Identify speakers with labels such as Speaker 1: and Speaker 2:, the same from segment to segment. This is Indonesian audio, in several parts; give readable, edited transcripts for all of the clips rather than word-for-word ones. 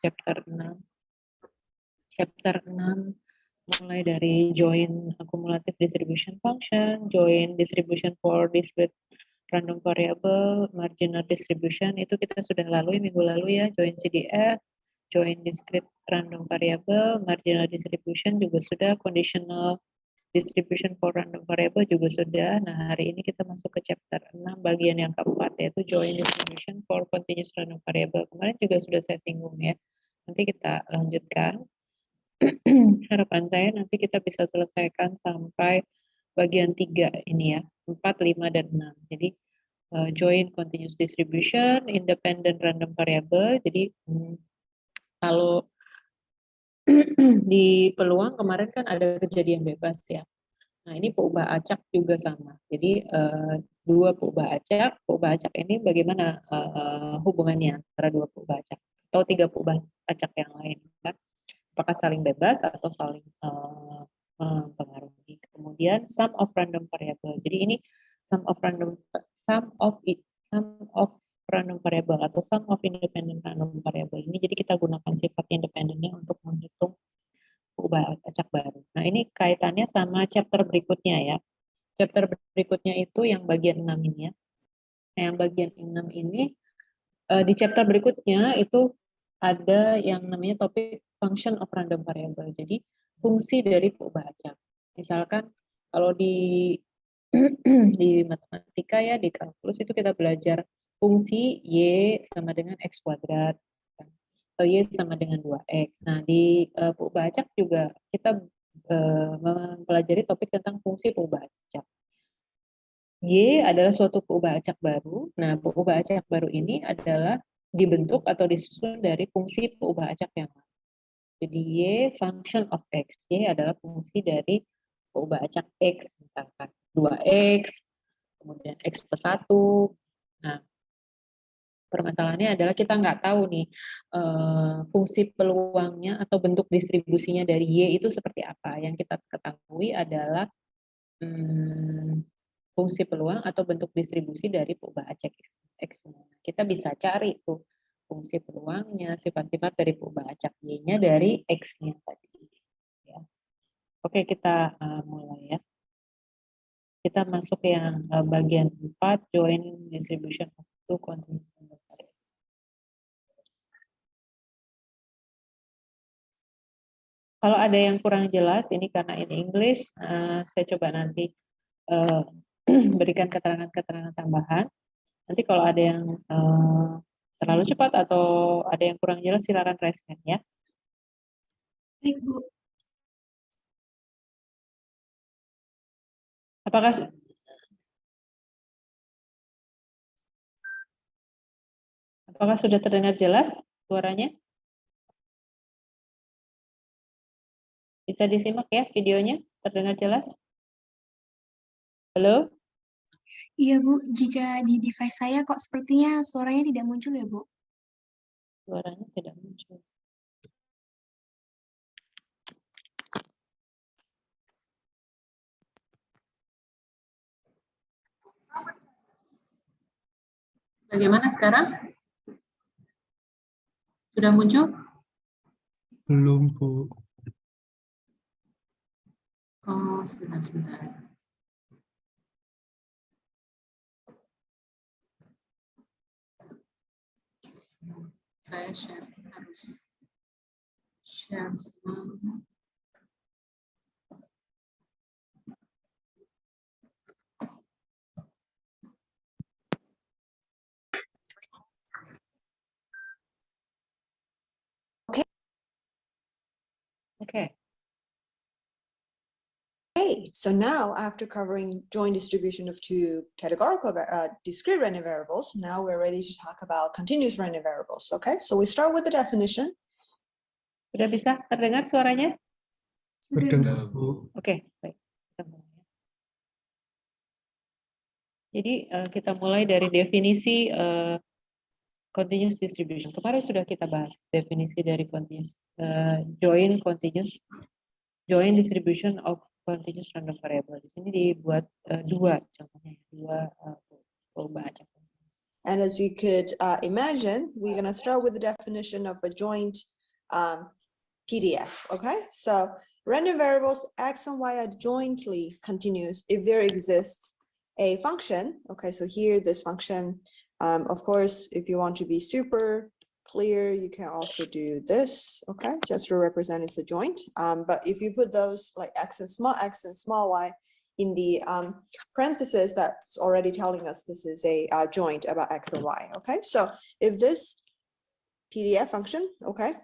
Speaker 1: chapter 6. Chapter 6 mulai dari join cumulative distribution function, join distribution for discrete random variable, marginal distribution itu kita sudah lalui minggu lalu ya, join CDF, join discrete random variable, marginal distribution juga sudah, conditional distribution for random variable juga sudah. Nah, hari ini kita masuk ke chapter 6 bagian yang keempat yaitu join distribution for continuous random variable. Kemarin juga sudah saya singgung ya. Nanti kita lanjutkan. Harapan saya nanti kita bisa selesaikan sampai bagian 3 ini ya, 4, 5, dan 6. Jadi join continuous distribution, independent random variable. Jadi kalau di peluang kemarin kan ada kejadian bebas ya. Nah ini peubah acak juga sama. Jadi dua peubah acak ini bagaimana hubungannya antara dua peubah acak atau tiga peubah acak yang lain kan? Apakah saling bebas atau saling mempengaruhi. Kemudian sum of random variable. Jadi ini sum of random variable atau sum of independent random variable ini. Jadi kita gunakan sifat independennya untuk menghitung peubah acak baru. Nah ini kaitannya sama chapter berikutnya ya. Chapter berikutnya itu yang bagian 6 ini ya. Nah, yang bagian 6 ini di chapter berikutnya itu ada yang namanya topik function of random variable. Jadi fungsi dari peubah acak. Misalkan kalau di di matematika ya, di kalkulus itu kita belajar fungsi Y sama dengan X kuadrat atau Y sama dengan 2X. Nah, di peubah acak juga kita mempelajari topik tentang fungsi peubah acak. Y adalah suatu peubah acak baru. Nah, peubah acak baru ini adalah dibentuk atau disusun dari fungsi peubah acak yang lain. Jadi Y function of X. Y adalah fungsi dari peubah acak X, misalkan 2X, kemudian X plus 1. Nah, permasalahannya adalah kita nggak tahu nih fungsi peluangnya atau bentuk distribusinya dari Y itu seperti apa. Yang kita ketahui adalah fungsi peluang atau bentuk distribusi dari peubah acak X. Kita bisa cari tuh fungsi peluangnya, sifat-sifat dari peubah acak Y-nya dari X-nya tadi. Ya. Oke, kita mulai ya. Kita masuk yang bagian 4, join distribution of two continuous random variable. Kalau ada yang kurang jelas, ini karena ini English, saya coba nanti berikan keterangan-keterangan tambahan. Nanti kalau ada yang terlalu cepat atau ada yang kurang jelas, silakan raise hand ya.
Speaker 2: Baik, Bu.
Speaker 1: Apakah sudah terdengar jelas suaranya? Bisa disimak ya videonya? Terdengar jelas? Halo?
Speaker 2: Iya, Bu. Jika di device saya kok sepertinya suaranya tidak muncul ya, Bu?
Speaker 1: Suaranya tidak muncul. Bagaimana sekarang? Sudah muncul?
Speaker 3: Belum, Bu.
Speaker 1: Oh, sebentar. Saya harus share sama. Okay.
Speaker 4: Okay, so now after covering joint distribution of two categorical discrete random variables, now we're ready to talk about continuous random variables. Okay, so we start with the definition.
Speaker 1: Sudah bisa terdengar suaranya?
Speaker 3: Terdengar, Bu.
Speaker 1: Oke, baik. Jadi kita mulai dari definisi continuous distribution. Kemarin sudah kita bahas definisi dari continuous join distribution of continuous random variable. Di sini dibuat dua contohnya, dua peubah acak.
Speaker 4: And as you could imagine, we're going to start with the definition of a joint PDF. Okay, so random variables x and y are jointly continuous if there exists a function. Okay, so here this function, of course, if you want to be super clear, you can also do this. Okay, just to represent it's a joint. But if you put those like x and small y in the parentheses, that's already telling us this is a joint about x and y. Okay, so if this PDF function, okay,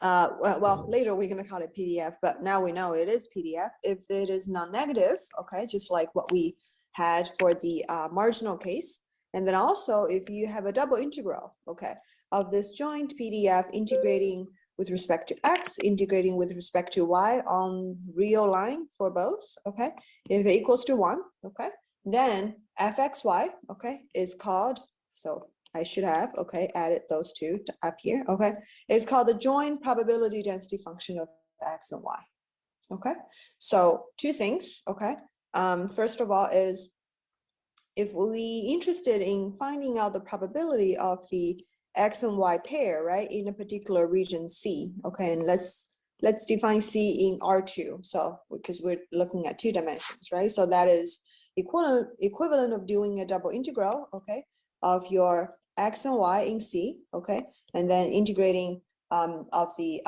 Speaker 4: well, later we're going to call it PDF, but now we know it is PDF. If it is non-negative, okay, just like what we had for the marginal case. And then also if you have a double integral, okay, of this joint PDF integrating with respect to x, integrating with respect to y on real line for both, okay, if it equals to 1, okay, then fxy, okay, is called, so I should have, okay, added those two up here, okay, it's called the joint probability density function of x and y, okay. So two things, okay, first of all is if we interested in finding out the probability of the x and y pair, right, in a particular region C, okay, and let's define C in R2, so because we're looking at 2 dimensions, right, so that is equivalent of doing a double integral, okay, of your x and y in C, okay, and then integrating of the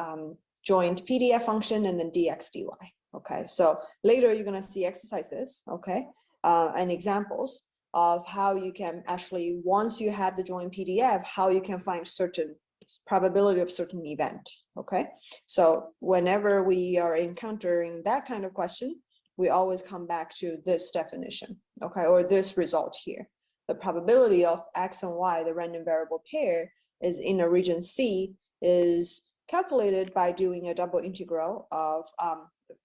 Speaker 4: joint PDF function and then dx dy, okay. So later you're going to see exercises, okay, and examples of how you can actually, once you have the joint PDF, how you can find certain probability of certain event, okay. So whenever we are encountering that kind of question, we always come back to this definition, okay, or this result here. The probability of x and y, the random variable pair, is in a region C is calculated by doing a double integral of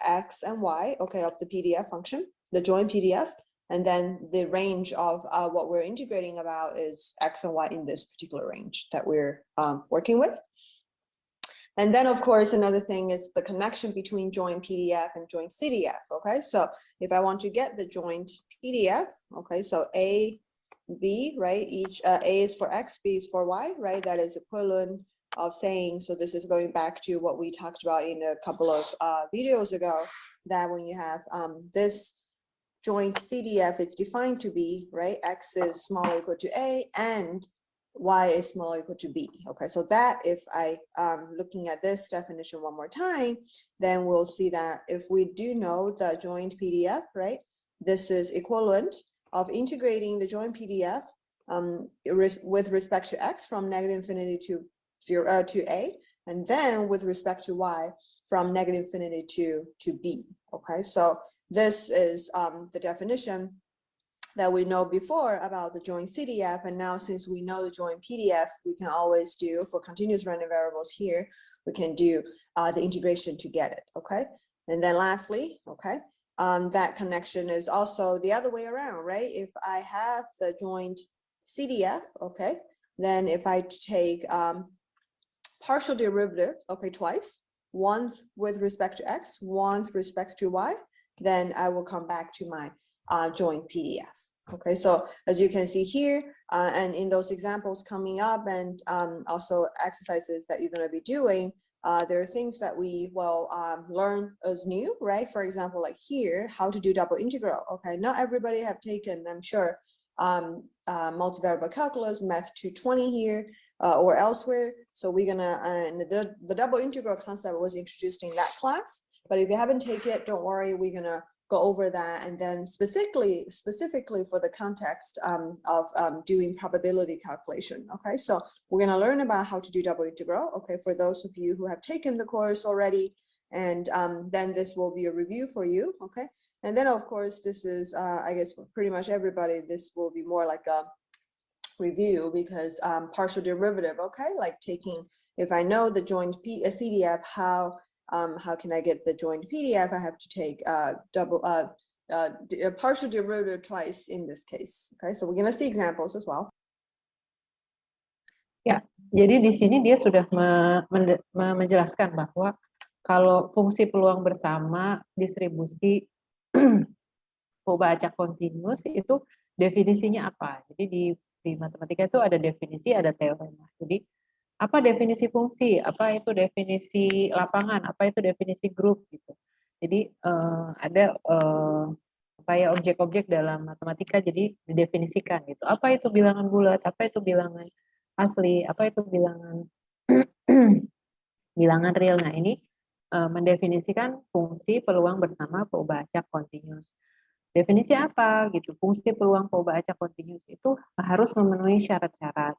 Speaker 4: x and y, okay, of the PDF function, the joint PDF, and then the range of what we're integrating about is x and y in this particular range that we're working with. And then, of course, another thing is the connection between joint PDF and joint CDF, okay? So if I want to get the joint PDF, okay, so A, B, right, each A is for X, B is for Y, right? That is equivalent of saying, so this is going back to what we talked about in a couple of videos ago, that when you have this joint CDF, it's defined to be, right, X is small or equal to A and Y is small or equal to B. Okay, so that if I looking at this definition one more time, then we'll see that if we do know the joint PDF, right, this is equivalent of integrating the joint PDF with respect to X from -infinity to 0 to A, and then with respect to Y from -infinity to B. Okay, so this is the definition that we know before about the joint CDF, and now since we know the joint PDF, we can always do for continuous random variables here, we can do the integration to get it, okay? And then lastly, okay, that connection is also the other way around, right? If I have the joint CDF, okay, then if I take partial derivative, okay, twice, one with respect to X, one with respect to Y, then I will come back to my joint PDF. Okay, so as you can see here, and in those examples coming up, and also exercises that you're going to be doing, there are things that we will learn as new, right? For example, like here, how to do double integral. Okay, not everybody have taken, I'm sure, multivariable calculus, math 220 here or elsewhere. So we're gonna, the double integral concept was introduced in that class. But if you haven't taken it, don't worry, we're gonna go over that, and then specifically for the context of doing probability calculation. Okay, so we're gonna learn about how to do double integral. Okay, for those of you who have taken the course already, and then this will be a review for you. Okay, and then of course this is I guess for pretty much everybody, this will be more like a review because partial derivative. Okay, like taking, if I know the joint CDF, how can I get the joint PDF? I have to take partial derivative twice in this case. Okay, so we're going to see examples as well.
Speaker 1: Ya, jadi di sini dia sudah menjelaskan bahwa kalau fungsi peluang bersama distribusi coba acak kontinus itu definisinya apa. Jadi di matematika itu ada definisi, ada teorema. Jadi apa definisi fungsi, apa itu definisi lapangan, apa itu definisi grup gitu. Jadi ada apa ya objek-objek dalam matematika jadi didefinisikan gitu. Apa itu bilangan bulat, apa itu bilangan asli, apa itu bilangan bilangan real. Nah, ini mendefinisikan fungsi peluang bersama peubah acak kontinus. Definisi apa gitu? Fungsi peluang peubah acak kontinus itu harus memenuhi syarat-syarat.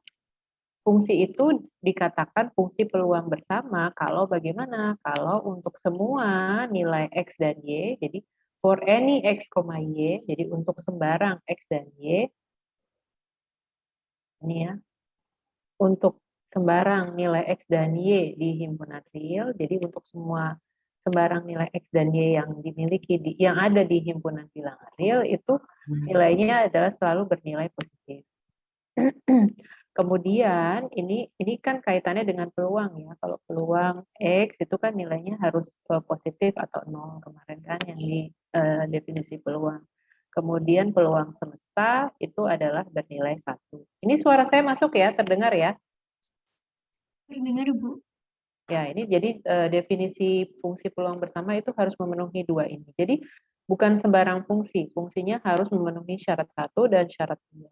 Speaker 1: Fungsi itu dikatakan fungsi peluang bersama kalau bagaimana? Kalau untuk semua nilai X dan Y, jadi for any X, Y, jadi untuk sembarang X dan Y, ini ya, untuk sembarang nilai X dan Y di himpunan real, jadi untuk semua sembarang nilai X dan Y yang dimiliki, yang ada di himpunan bilangan real, itu nilainya adalah selalu bernilai positif. Kemudian ini kan kaitannya dengan peluang ya. Kalau peluang X itu kan nilainya harus positif atau 0 kemarin kan yang di definisi peluang. Kemudian peluang semesta itu adalah bernilai 1. Ini suara saya masuk ya, terdengar ya?
Speaker 2: Dengar, Bu.
Speaker 1: Ya, ini jadi definisi fungsi peluang bersama itu harus memenuhi dua ini. Jadi bukan sembarang fungsi, fungsinya harus memenuhi syarat 1 dan syarat 2.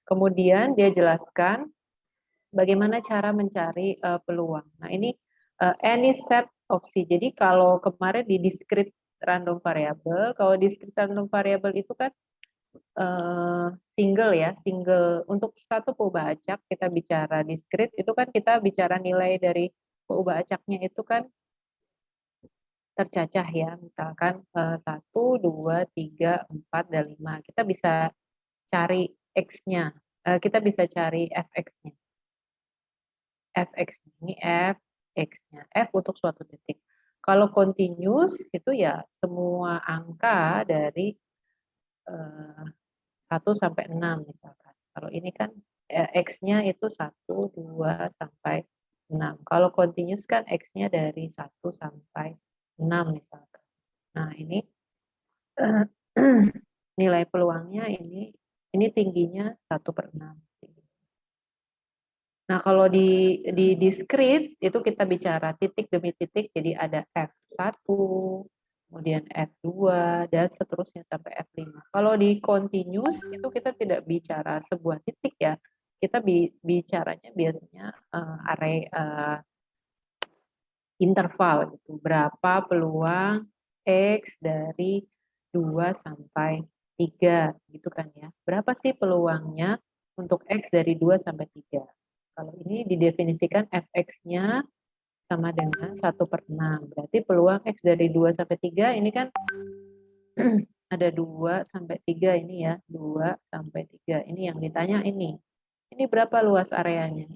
Speaker 1: Kemudian dia jelaskan bagaimana cara mencari peluang. Nah, ini any set of C. Jadi kalau kemarin di discrete random variable, kalau discrete random variable itu kan single ya, single. Untuk satu peubah acak kita bicara discrete, itu kan kita bicara nilai dari peubah acaknya itu kan tercacah ya, misalkan 1, 2, 3, 4, dan 5. Kita bisa cari X-nya, kita bisa cari fx-nya. Fx ini fx-nya, f untuk suatu titik. Kalau continuous itu ya semua angka dari 1 sampai 6 misalkan. Kalau ini kan x-nya itu 1, 2 sampai 6. Kalau continuous kan x-nya dari 1 sampai 6 misalkan. Nah, ini nilai peluangnya ini tingginya 1/6. Nah, kalau di discrete itu kita bicara titik demi titik, jadi ada F1, kemudian F2, dan seterusnya sampai F5. Kalau di continuous itu kita tidak bicara sebuah titik ya, kita bicaranya biasanya area interval gitu. Berapa peluang X dari 2 sampai 3 gitu kan ya. Berapa sih peluangnya untuk X dari 2 sampai 3? Kalau ini didefinisikan fx-nya sama dengan 1/6. Berarti peluang X dari 2 sampai 3 ini kan ada 2 sampai 3 ini ya. 2 sampai 3. Ini yang ditanya ini. Ini berapa luas areanya?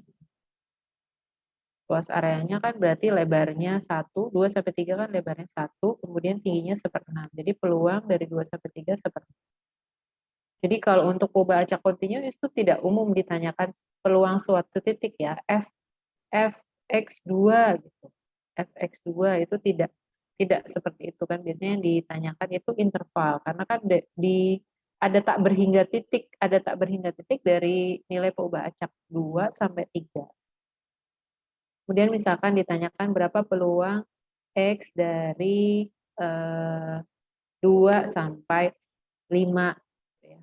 Speaker 1: Luas areanya kan berarti lebarnya 1, 2 sampai 3 kan lebarnya 1, kemudian tingginya 1/6. Jadi peluang dari 2 sampai 3 1/6. Jadi kalau untuk peubah acak kontinu itu tidak umum ditanyakan peluang suatu titik ya, fx2 gitu. Fx2 itu tidak seperti itu kan, biasanya yang ditanyakan itu interval karena kan ada tak berhingga titik dari nilai peubah acak 2 sampai 3. Kemudian misalkan ditanyakan berapa peluang X dari 2 sampai 5 ya.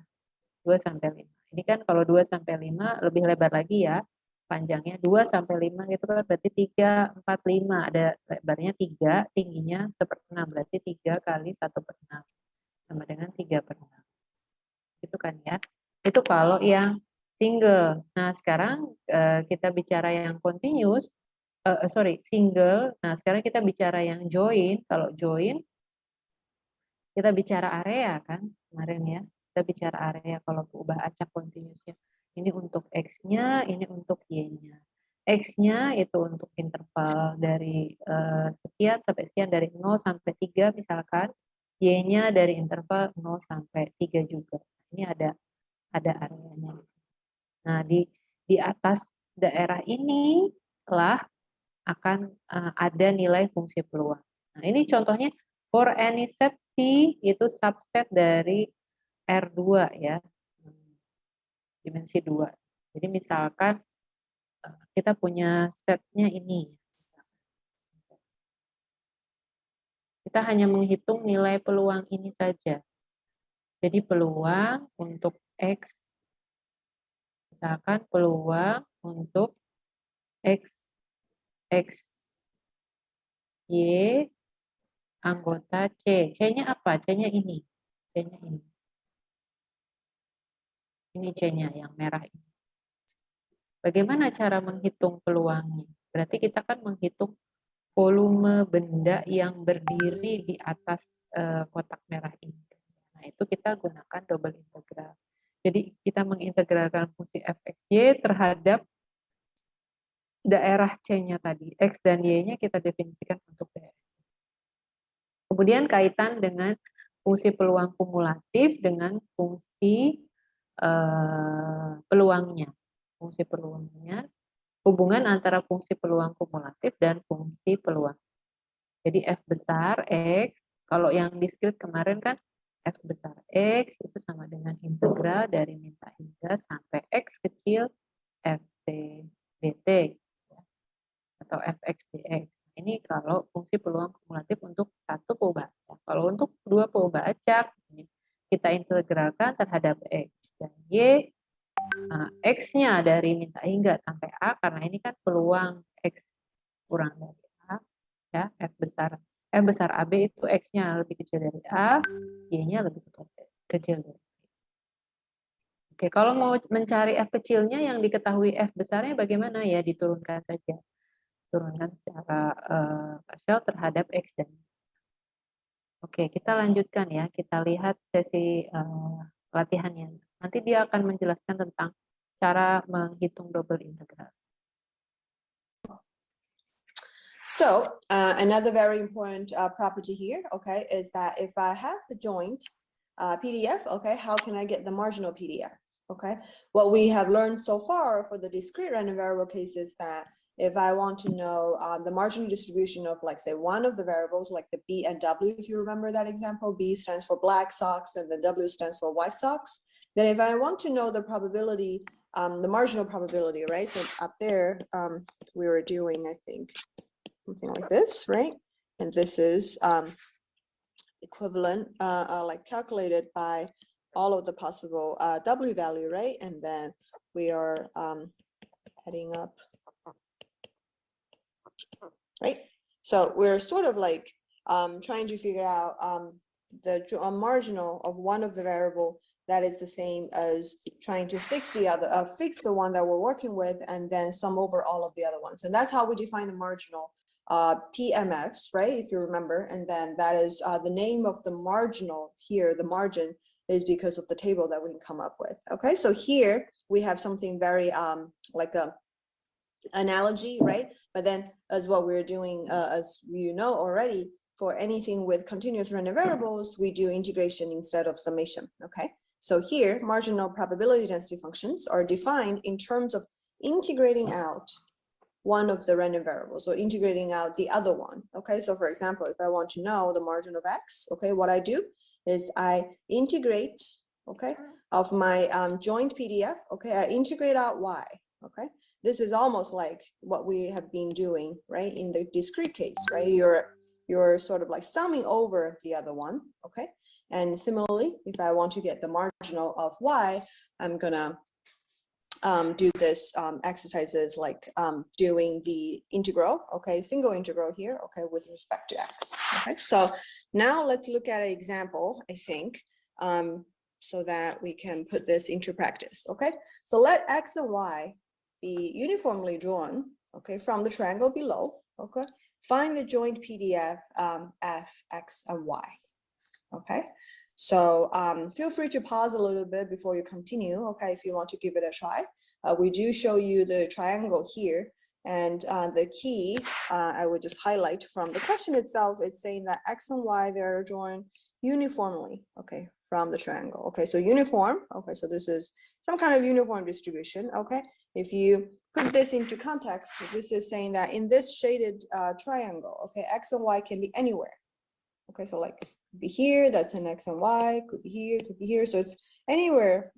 Speaker 1: 2 sampai 5. Ini kan kalau 2 sampai 5 lebih lebar lagi ya panjangnya. 2 sampai 5 itu kan berarti 3, 4, 5. Ada lebarnya 3, tingginya 1/6. Berarti 3 kali 1/6 sama dengan 3/6. Itu kan ya. Itu kalau yang single. Nah, sekarang kita bicara yang continuous, single. Nah, sekarang kita bicara yang join. Kalau join kita bicara area kan kemarin ya. Kita bicara area kalau peubah acak continuousnya. Ini untuk X-nya, ini untuk Y-nya. X-nya itu untuk interval dari sekian sampai sekian, dari 0 sampai 3 misalkan. Y-nya dari interval 0 sampai 3 juga. Ini ada areanya. Nah, di atas daerah ini lah akan ada nilai fungsi peluang. Nah, ini contohnya for any set C itu subset dari R2 ya. Dimensi 2. Jadi misalkan kita punya setnya ini. Kita hanya menghitung nilai peluang ini saja. Jadi peluang untuk X, misalkan peluang untuk X, Y, anggota C. C-nya apa? C-nya ini. C-nya ini. Ini C-nya yang merah ini. Bagaimana cara menghitung peluangnya? Berarti kita kan menghitung volume benda yang berdiri di atas kotak merah ini. Nah, itu kita gunakan double integral. Jadi kita mengintegralkan fungsi f(x,y) terhadap daerah C-nya tadi. X dan Y-nya kita definisikan untuk daerah. Kemudian kaitan dengan fungsi peluang kumulatif dengan fungsi peluangnya. Fungsi peluangnya, hubungan antara fungsi peluang kumulatif dan fungsi peluang. Jadi F besar X, kalau yang diskrit kemarin kan F besar X itu sama dengan integral dari minta hingga sampai X kecil Ft dt atau Fx dx. Ini kalau fungsi peluang kumulatif untuk satu perubahan acak. Kalau untuk dua perubahan acak, kita integralkan terhadap X dan Y. Nah, X-nya dari minta hingga sampai A, karena ini kan peluang X kurang dari A, ya, F besar AB itu X-nya lebih kecil dari A, Y-nya lebih kecil dari B. Oke, kalau mau mencari F kecilnya yang diketahui F besarnya bagaimana? Ya, diturunkan saja. Turunkan secara partial terhadap X dan Y. Oke, kita lanjutkan ya. Kita lihat sesi latihannya. Nanti dia akan menjelaskan tentang cara menghitung double integral.
Speaker 4: So another very important property here, okay, is that if I have the joint PDF, okay, how can I get the marginal PDF? Okay, what we have learned so far for the discrete random variable case is that if I want to know the marginal distribution of, like, say, one of the variables, like the B and W, if you remember that example, B stands for black socks and the W stands for white socks, then if I want to know the probability, the marginal probability, right? So up there, we were doing, I think, something like this, right? And this is equivalent, like calculated by all of the possible W value, right? And then we are adding up, right? So we're sort of like trying to figure out the marginal of one of the variable that is the same as trying to fix the other, fix the one that we're working with, and then sum over all of the other ones. And that's how we define the marginal PMFs, right? If you remember, and then that is the name of the marginal here. The margin is because of the table that we can come up with. Okay, so here we have something very like a analogy, right? But then as what we're doing, as you know already, for anything with continuous random variables, we do integration instead of summation. Okay, so here marginal probability density functions are defined in terms of integrating out one of the random variables, or integrating out the other one. Okay, so for example, if I want to know the margin of X, okay, what I do is I integrate, okay, of my joint PDF, okay, I integrate out Y. Okay, this is almost like what we have been doing, right, in the discrete case, right? You're sort of like summing over the other one, okay? And similarly, if I want to get the marginal of Y, I'm gonna do this exercises like doing the integral, okay, single integral here, okay, with respect to X. Okay, so now let's look at an example, I think, so that we can put this into practice. Okay, so let X and Y be uniformly drawn, okay, from the triangle below. Okay, find the joint PDF F, X, and Y. Okay, so feel free to pause a little bit before you continue, okay, if you want to give it a try. We do show you the triangle here, and the key I would just highlight from the question itself is saying that X and Y, they're drawn uniformly, okay, from the triangle. Okay, so uniform, okay, so this is some kind of uniform distribution. Okay, if you put this into context, this is saying that in this shaded triangle, okay, X and Y can be anywhere. Okay, so like be here, that's an X and Y, could be here, could be here, so it's anywhere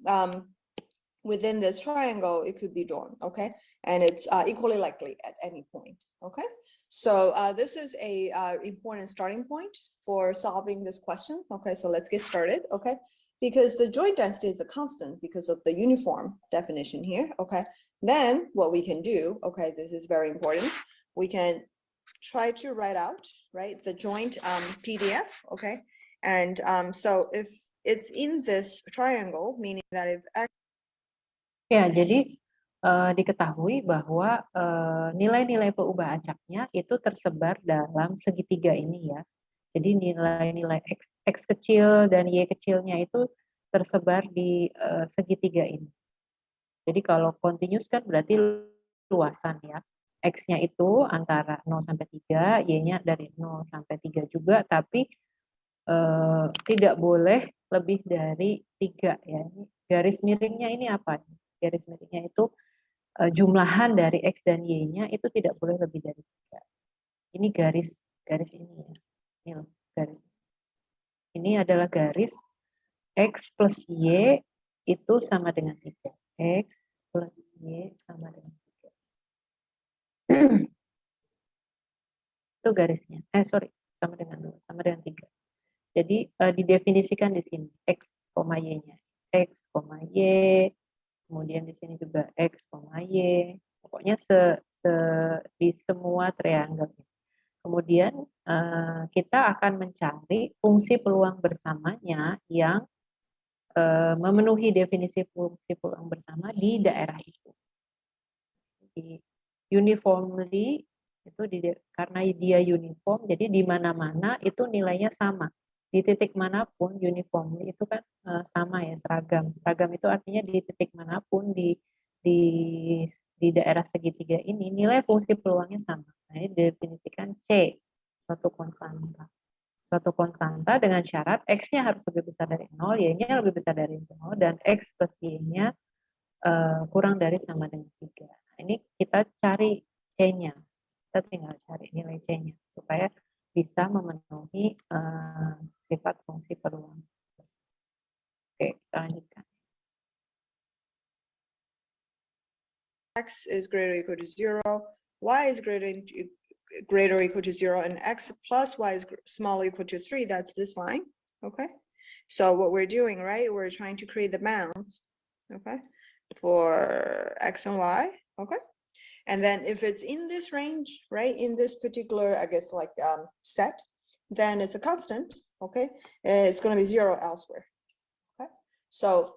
Speaker 4: within this triangle, it could be drawn, okay? And it's equally likely at any point, okay? So this is a important starting point for solving this question, okay? So let's get started, okay? Because the joint density is a constant because of the uniform definition here, okay? Then what we can do, okay, this is very important. We can try to write out, right, the joint PDF, okay? And so if it's in this triangle, meaning that if X
Speaker 1: Ya, jadi diketahui bahwa nilai-nilai peubah acaknya itu tersebar dalam segitiga ini ya. Jadi nilai-nilai X kecil dan Y kecilnya itu tersebar di segitiga ini. Jadi kalau continuous kan berarti luasan ya. X-nya itu antara 0 sampai 3, Y-nya dari 0 sampai 3 juga, tapi tidak boleh lebih dari 3 ya. Garis miringnya ini apa? Garis miringnya itu jumlahan dari X dan Y-nya itu tidak boleh lebih dari 3. Ini garis ini ya. Ini loh, garis. Ini adalah garis X plus Y itu sama dengan 3. X plus Y sama dengan 3. Itu garisnya. Sama dengan 3. Jadi didefinisikan di sini X, Y-nya. X, Y, kemudian di sini juga X, Y. Pokoknya di semua triangle. Kemudian kita akan mencari fungsi peluang bersamanya yang memenuhi definisi fungsi peluang bersama di daerah itu. Di uniformly itu karena dia uniform, jadi di mana-mana itu nilainya sama. Di titik manapun uniformly itu kan sama ya, seragam. Seragam itu artinya di titik manapun di daerah segitiga ini nilai fungsi peluangnya sama. Nah, ini didefinisikan C, suatu konstanta. Suatu konstanta dengan syarat X-nya harus lebih besar dari 0, Y-nya lebih besar dari 0, dan X plus Y-nya kurang dari sama dengan 3. Nah, ini kita cari C-nya. Kita tinggal cari nilai C-nya supaya bisa memenuhi sifat fungsi peluang. Oke, kita lanjutkan.
Speaker 4: X is greater or equal to 0, Y is greater or equal to 0, and X plus Y is smaller or equal to 3. That's this line, okay? So what we're doing, right, we're trying to create the bounds, okay, for X and Y, okay? And then if it's in this range, right, in this particular, I guess, like set, then it's a constant, okay? It's going to be 0 elsewhere, okay? So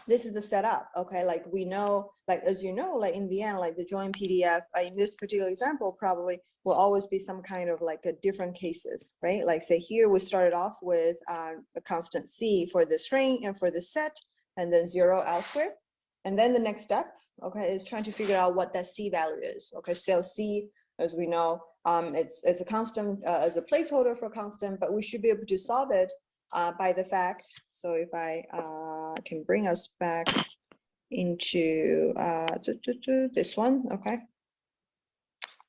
Speaker 4: this is the setup, okay? Like we know, like as you know, like in the end, like the joint PDF, in this particular example, probably will always be some kind of like a different cases, right? Like say here we started off with a constant C for this range and for this set, and then 0 elsewhere. And then the next step, okay, is trying to figure out what that C value is. Okay, so C, as we know, it's a constant, as a placeholder for constant, but we should be able to solve it by the fact. So if I can bring us back into this one, okay.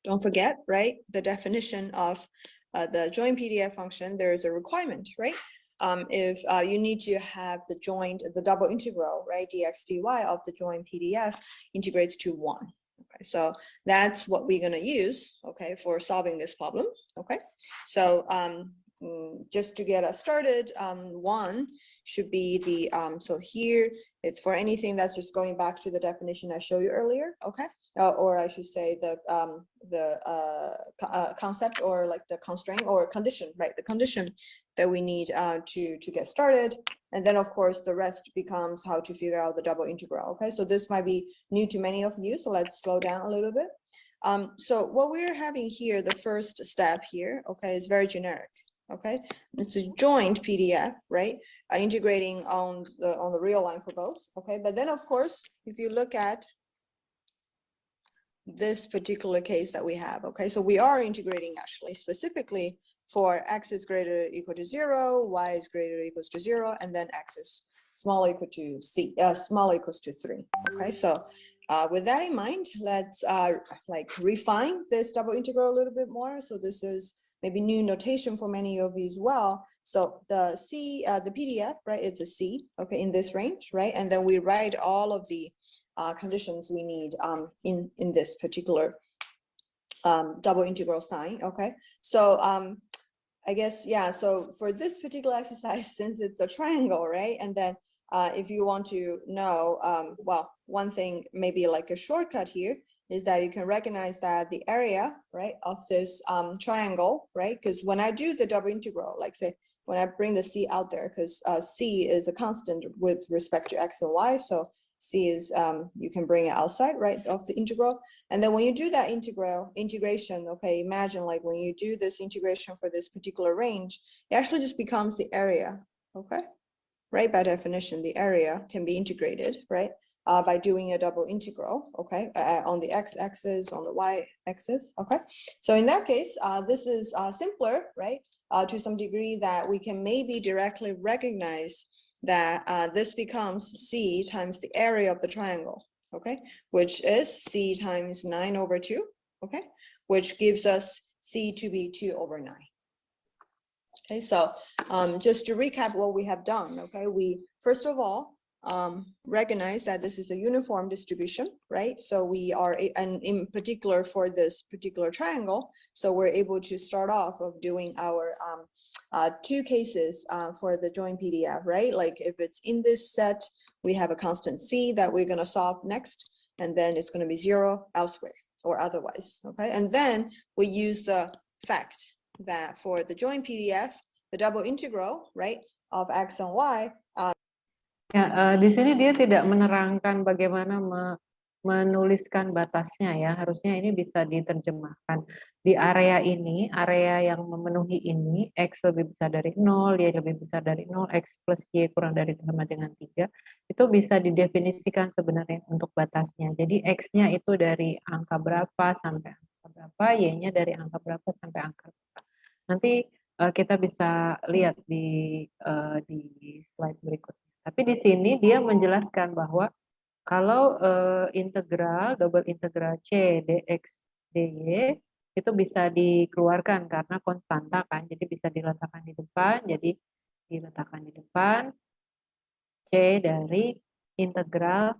Speaker 4: Don't forget, right, the definition of the joint PDF function, there is a requirement, right? If you need to have the double integral, right, dx dy of the joint PDF integrates to 1. Okay, so that's what we're going to use, okay, for solving this problem, okay? So just to get us started, 1 should be the, so here it's for anything that's just going back to the definition I showed you earlier, okay? Or I should say the concept or like the constraint or condition, right? The condition that we need to get started. And then of course the rest becomes how to figure out the double integral, okay? So this might be new to many of you, so let's slow down a little bit. So what we're having here, the first step here, okay, is very generic, okay? It's a joint PDF, right? Integrating on the real line for both, okay? But then of course, if you look at this particular case that we have, okay, so we are integrating actually specifically for X is greater or equal to 0, Y is greater or equals to 0, and then X is small equal to C, small equals to 3, okay? So with that in mind, let's like refine this double integral a little bit more. So this is maybe new notation for many of you as well. So the C, the PDF, right, is a C, okay, in this range, right? And then we write all of the conditions we need in this particular double integral sign, okay? So I guess, yeah, so for this particular exercise, since it's a triangle, right? And then if you want to know, well, one thing, maybe like a shortcut here, is that you can recognize that the area, right, of this triangle, right? Because when I do the double integral, like say, when I bring the C out there, because C is a constant with respect to X and Y, so C is, you can bring it outside, right, of the integral. And then when you do that integration, okay, imagine like when you do this integration for this particular range, it actually just becomes the area, okay? Right, by definition, the area can be integrated, right? By doing a double integral, okay, on the x-axis, on the y-axis, okay? So in that case, this is simpler, right? To some degree that we can maybe directly recognize that this becomes C times the area of the triangle, okay? Which is C times 9/2, okay? Which gives us C to be 2/9. Okay, so just to recap what we have done, okay, we first of all recognize that this is a uniform distribution, right? So we are, and in particular for this particular triangle, so we're able to start off of doing our two cases for the joint PDF, right? Like if it's in this set, we have a constant C that we're going to solve next, and then it's going to be 0 elsewhere or otherwise, okay? And then we use the fact that for the joint PDF, the double integral, right, of X and Y.
Speaker 1: Ya, di sini dia tidak menerangkan bagaimana menuliskan batasnya ya. Harusnya ini bisa diterjemahkan. Di area ini, area yang memenuhi ini, X lebih besar dari 0, Y lebih besar dari 0, X plus Y kurang dari sama dengan 3, itu bisa didefinisikan sebenarnya untuk batasnya. Jadi X-nya itu dari angka berapa sampai angka berapa, Y-nya dari angka berapa sampai angka berapa. Nanti kita bisa lihat di slide berikutnya. Tapi di sini dia menjelaskan bahwa kalau integral, double integral C dx dy itu bisa dikeluarkan karena konstanta kan, jadi bisa diletakkan di depan, jadi diletakkan di depan C dari integral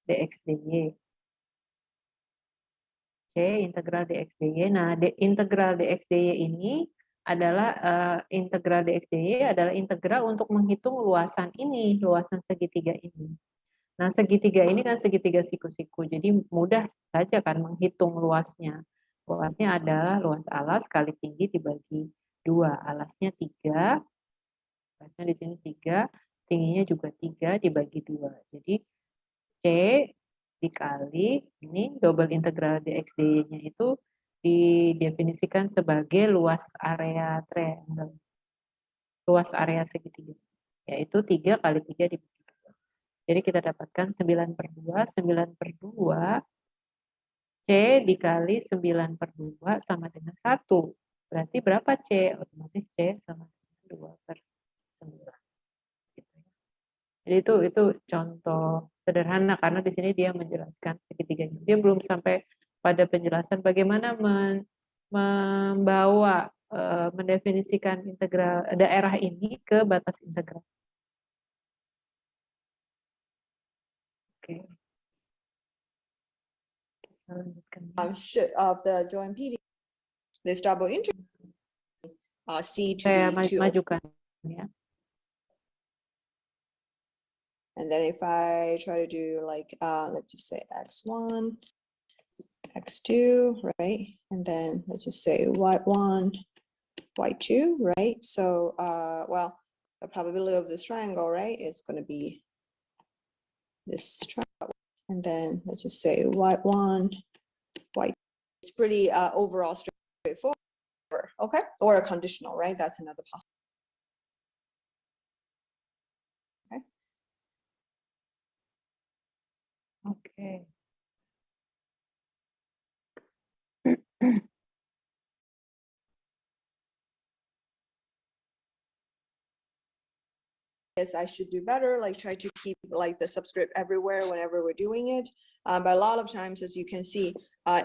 Speaker 1: dx dy. C integral dx dy. Nah, integral dx dy ini adalah integral dx dy adalah integral untuk menghitung luasan ini, luasan segitiga ini. Nah, segitiga ini kan segitiga siku-siku, jadi mudah saja kan menghitung luasnya. Luasnya adalah luas alas kali tinggi dibagi 2. Alasnya 3, alasnya di sini 3, tingginya juga 3 dibagi 2. Jadi C dikali ini double integral dx dy-nya itu didefinisikan sebagai luas area triangle, luas area segitiga, yaitu 3 kali 3 dibagi 2. Jadi kita dapatkan 9/2, 9/2 C dikali 9/2 sama dengan 1. Berarti berapa C? Otomatis C sama dengan 2/9. Jadi itu contoh sederhana karena di sini dia menjelaskan segitiganya. Dia belum sampai pada penjelasan bagaimana membawa mendefinisikan integral daerah ini ke batas integral. Oke. Kita lanjutkan.
Speaker 4: Of the joint PDF, this double integral C to
Speaker 1: Saya
Speaker 4: be 2.
Speaker 1: majukan ya.
Speaker 4: And then if I try to do like, let's just say x1, x2, right? And then let's just say y1, y2, right? So, well, the probability of this triangle, right, is going to be this triangle. And then let's just say y1, y2. It's pretty overall straightforward, okay? Or a conditional, right? That's another possibility.
Speaker 1: Oke.
Speaker 4: guess I should do better, like try to keep like the subscript everywhere whenever we're doing it. But a lot of times, as you can see,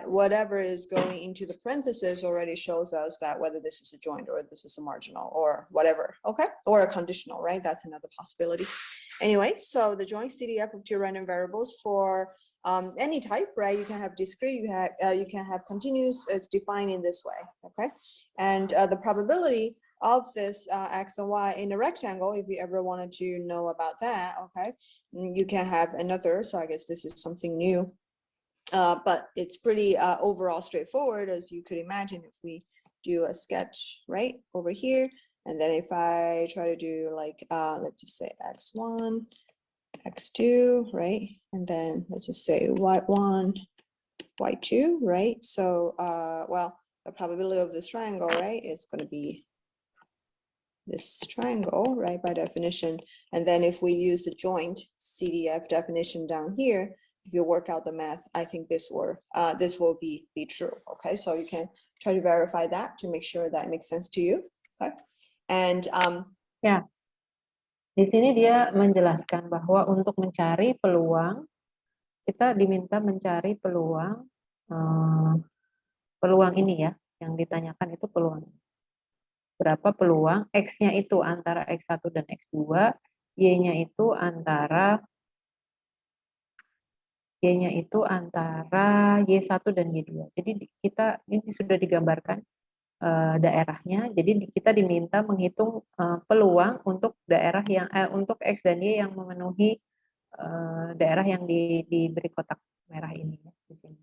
Speaker 4: whatever is going into the parentheses already shows us that whether this is a joint or this is a marginal or whatever, okay? Or a conditional, right? That's another possibility. Anyway, so the joint CDF of two random variables for any type, right? You can have discrete, you can have continuous, it's defined in this way, okay? And the probability of this X and Y in a rectangle, if you ever wanted to know about that, okay, you can have another, so I guess this is something new, but it's pretty overall straightforward, as you could imagine. If we do a sketch right over here, and then if I try to do like, let's just say X1, X2, right, and then let's just say Y1, Y2, right, so well, the probability of this triangle, right, is going to be this triangle, right, by definition. And then if we use the joint CDF definition down here, if you work out the math, I think this will be true, okay? So you can try to verify that to make sure that it makes sense to you, okay? And
Speaker 1: Ya, di sini dia menjelaskan bahwa untuk mencari peluang, kita diminta mencari peluang, peluang ini ya, yang ditanyakan itu peluang. Berapa peluang X-nya itu antara X1 dan X2, Y-nya itu antara Y1 dan Y2. Jadi kita ini sudah digambarkan daerahnya. Jadi kita diminta menghitung peluang untuk daerah yang untuk X dan Y yang memenuhi daerah yang diberi kotak merah ini ya, di sini.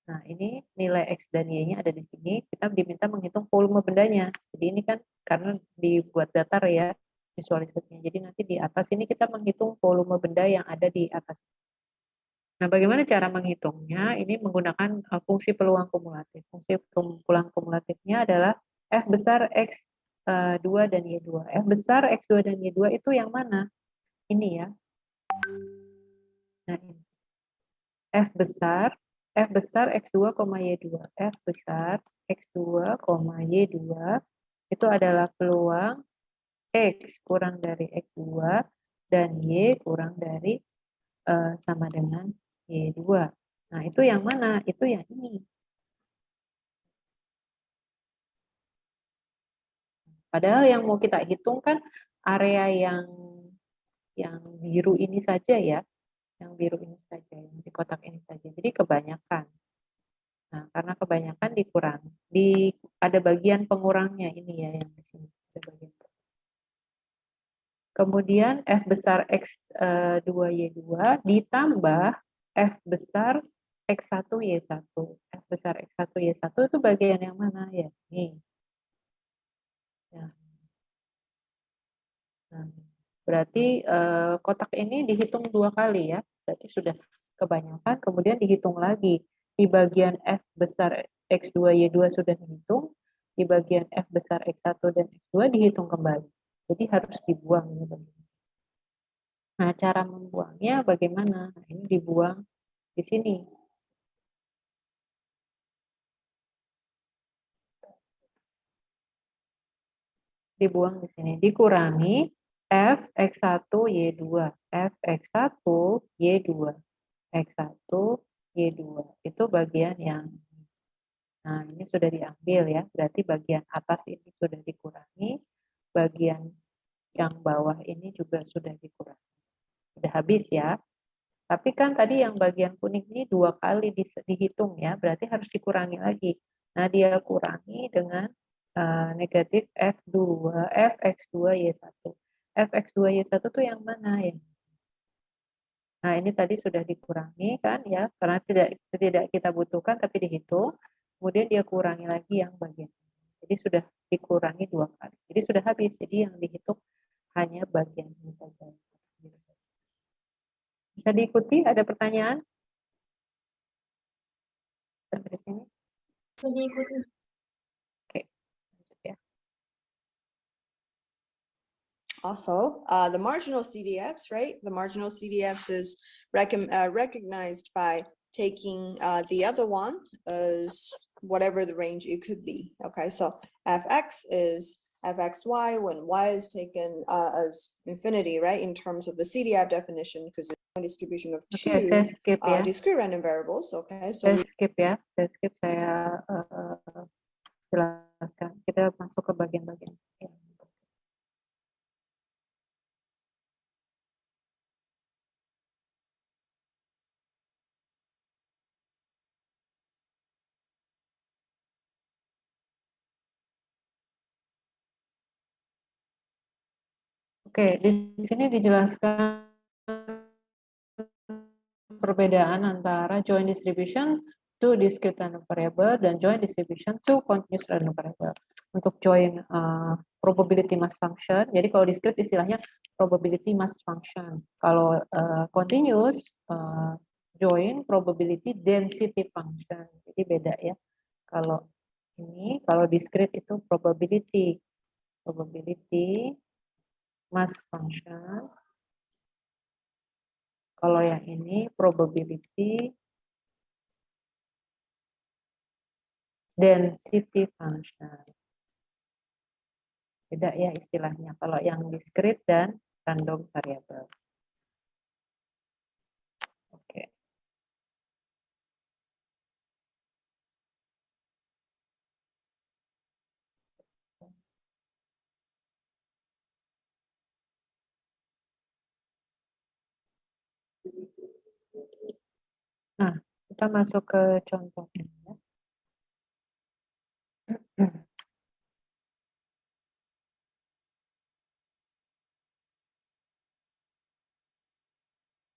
Speaker 1: Nah, ini nilai X dan Y-nya ada di sini, kita diminta menghitung volume bendanya. Jadi ini kan karena dibuat datar ya, visualisasinya. Jadi nanti di atas ini kita menghitung volume benda yang ada di atas. Nah, bagaimana cara menghitungnya? Ini menggunakan fungsi peluang kumulatif. Fungsi peluang kumulatifnya adalah F besar X2 dan Y2. F besar X2 dan Y2 itu yang mana? Ini ya. Nah, ini. F besar X2, Y2. F besar X2, Y2 itu adalah peluang X kurang dari X2 dan Y kurang dari sama dengan Y2. Nah, itu yang mana? Itu yang ini. Padahal yang mau kita hitung kan area yang biru ini saja ya. Yang biru ini saja, yang di kotak ini saja. Jadi kebanyakan. Nah, karena kebanyakan dikurang. Ada bagian pengurangnya ini ya yang di sini. Ada bagian. Kemudian F besar X2Y2 ditambah F besar X1Y1. F besar X1Y1 itu bagian yang mana ya? Nih. Ya. Nah, berarti kotak ini dihitung 2 kali ya. Berarti sudah kebanyakan, kemudian dihitung lagi. Di bagian F besar X2Y2 sudah dihitung, di bagian F besar X1 dan X2 dihitung kembali. Jadi harus dibuang ini bagian. Nah, cara membuangnya bagaimana? Nah, ini dibuang di sini. Dibuang di sini. Dikurangi F X1 Y2. F X1 Y2. X1 Y2. Itu bagian yang, nah ini sudah diambil ya. Berarti bagian atas ini sudah dikurangi. Bagian yang bawah ini juga sudah dikurangi. Sudah habis ya. Tapi kan tadi yang bagian kuning ini 2 kali dihitung ya. Berarti harus dikurangi lagi. Nah, dia kurangi dengan negatif F2, Fx2Y1. Fx2Y1 itu yang mana ya? Nah, ini tadi sudah dikurangi kan ya, karena tidak kita butuhkan tapi dihitung. Kemudian dia kurangi lagi yang bagian. Jadi sudah dikurangi 2 kali. Jadi sudah habis. Jadi yang dihitung hanya bagian ini saja. Bisa diikuti? Ada pertanyaan? Sampai sini?
Speaker 2: Bisa diikuti.
Speaker 1: Oke. Ya.
Speaker 4: Also, the marginal CDFs, right? The marginal CDFs is recognized by taking the other one as whatever the range it could be. Okay, so fx is fxy when y is taken as infinity, right? In terms of the CDF definition, because it's a distribution of
Speaker 1: Oke, saya
Speaker 4: two
Speaker 1: skip ya.
Speaker 4: discrete random variables. Okay, so
Speaker 1: Saya skip ya. Saya skip, saya jelaskan. Kita masuk ke bagian-bagian. Oke, di sini dijelaskan perbedaan antara joint distribution to discrete random variable dan joint distribution to continuous random variable. Untuk joint probability mass function, jadi kalau discrete istilahnya probability mass function. Kalau continuous joint probability density function. Jadi beda ya. Kalau ini, kalau discrete itu probability mass function. Kalau yang ini probability density function. Beda ya istilahnya. Kalau yang discrete dan random variable. Oke. Nah, kita masuk ke contoh ini ya.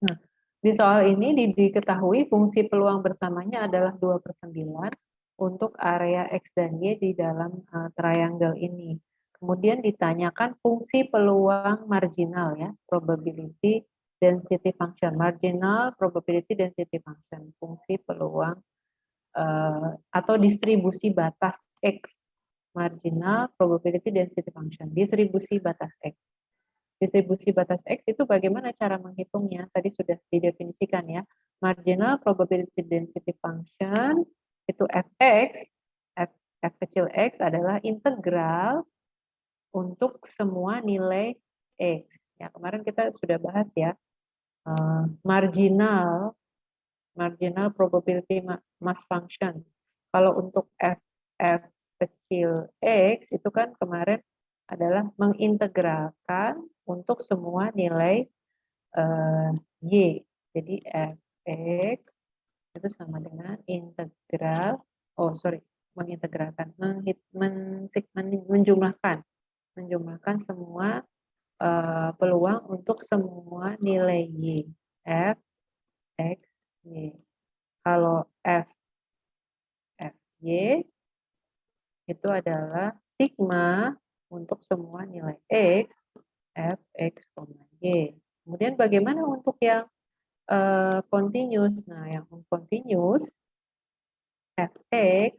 Speaker 1: Nah, di soal ini diketahui fungsi peluang bersamanya adalah 2/9 untuk area X dan Y di dalam triangle ini. Kemudian ditanyakan fungsi peluang marginal ya, probability density function. Marginal probability density function, fungsi peluang atau distribusi batas X. Marginal probability density function, distribusi batas X. Distribusi batas X itu bagaimana cara menghitungnya? Tadi sudah didefinisikan ya. Marginal probability density function itu Fx, F kecil x adalah integral untuk semua nilai X. Ya, kemarin kita sudah bahas ya. Marginal probability mass function. Kalau untuk F kecil x itu kan kemarin adalah mengintegralkan untuk semua nilai y. Jadi fx itu sama dengan integral, mengintegralkan, menjumlahkan semua peluang untuk semua nilai y. F, x, y. Kalau f, y itu adalah sigma untuk semua nilai x, f, x, y. Kemudian bagaimana untuk yang continuous? Nah, yang continuous, fx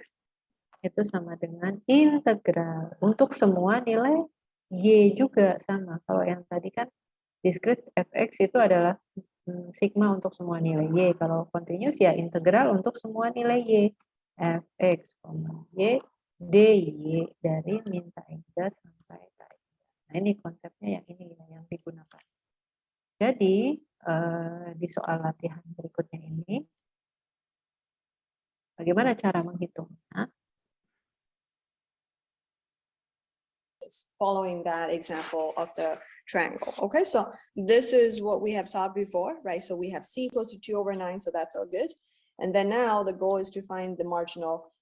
Speaker 1: itu sama dengan integral untuk semua nilai y juga sama. Kalau yang tadi kan discrete fx itu adalah sigma untuk semua nilai y. Kalau continuous ya integral untuk semua nilai y. Fx, y, dy dari min taekda sampai taekda. Nah ini konsepnya yang ini yang digunakan. Jadi di soal latihan berikutnya ini, bagaimana cara menghitungnya?
Speaker 4: Following that example of the triangle. Okay, so this is what we have saw before, right? So we have c equals to 2/9, so that's all good. And then now the goal is to find the marginal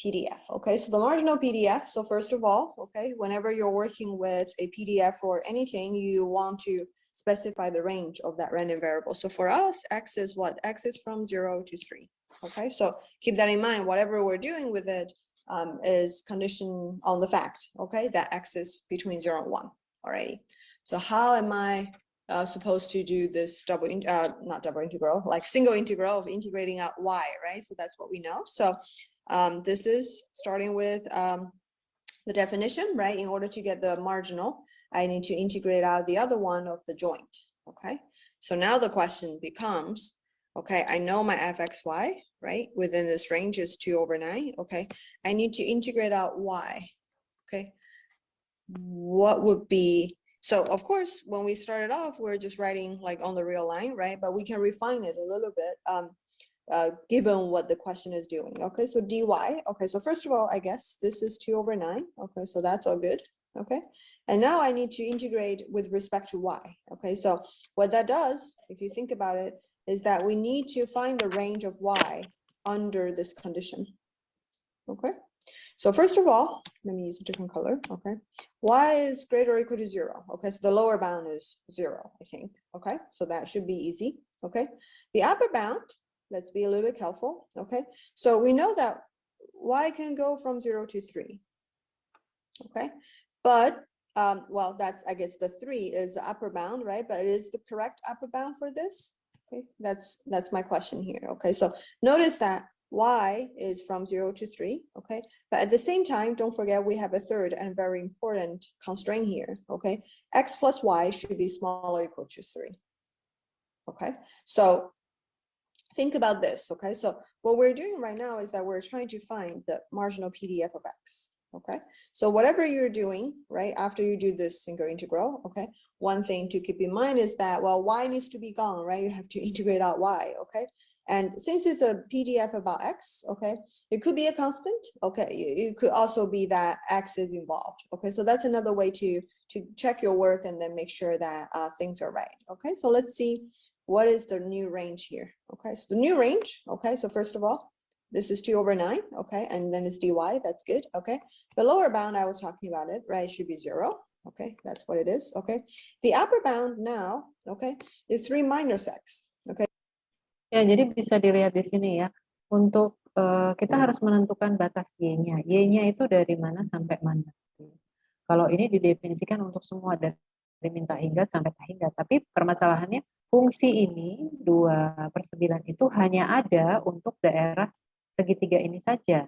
Speaker 4: PDF. Okay, so the marginal PDF. So first of all, okay, whenever you're working with a PDF or anything, you want to specify the range of that random variable. So for us, x is what? X is from 0 to 3. Okay, so keep that in mind. Whatever we're doing with it is conditioned on the fact, okay, that x is between 0 and 1. Alright. So how am I supposed to do this not double integral, like single integral of integrating out y, right? So that's what we know. So this is starting with the definition, right? In order to get the marginal, I need to integrate out the other one of the joint, okay? So now the question becomes, okay, I know my fxy, right? Within this range is 2/9, okay? I need to integrate out y, okay? what would be, so of course, when we started off, we're just writing like on the real line, right? But we can refine it a little bit given what the question is doing. Okay, so dy, okay, so first of all, I guess this is 2/9. Okay, so that's all good. Okay, and now I need to integrate with respect to y. Okay, so what that does, if you think about it, is that we need to find the range of y under this condition. Okay, so first of all, let me use a different color. Okay, y is greater or equal to 0. Okay, so the lower bound is 0, I think. Okay, so that should be easy. Okay, the upper bound, let's be a little bit careful. Okay, so we know that y can go from 0 to 3. Okay, but well, that's, I guess the 3 is the upper bound, right? But it is the correct upper bound for this. Okay, that's my question here. Okay, so notice that y is from 0 to 3. Okay, but at the same time, don't forget we have a third and very important constraint here. Okay, x plus y should be smaller or equal to 3. Okay, so think about this. Okay, so what we're doing right now is that we're trying to find the marginal PDF of x. Okay, so whatever you're doing, right, after you do this single integral, okay, one thing to keep in mind is that, well, y needs to be gone, right? You have to integrate out y, okay? And since it's a PDF about x, okay, it could be a constant, okay? It could also be that x is involved, okay? So that's another way to check your work and then make sure that things are right, okay? So let's see what is the new range here, okay? So the new range, okay, so first of all, this is 2/9, okay, and then it's dy, that's good, okay. The lower bound, I was talking about it, right, should be 0, okay, that's what it is, okay. The upper bound now, okay, is 3 minus x, okay.
Speaker 1: Ya, jadi bisa dilihat di sini ya. Untuk kita harus menentukan batas y-nya. Y-nya itu dari mana sampai mana. Kalau ini didefinisikan untuk semua dari minta hingga sampai tak hingga. Tapi permasalahannya fungsi ini 2/9 itu hanya ada untuk daerah segitiga ini saja.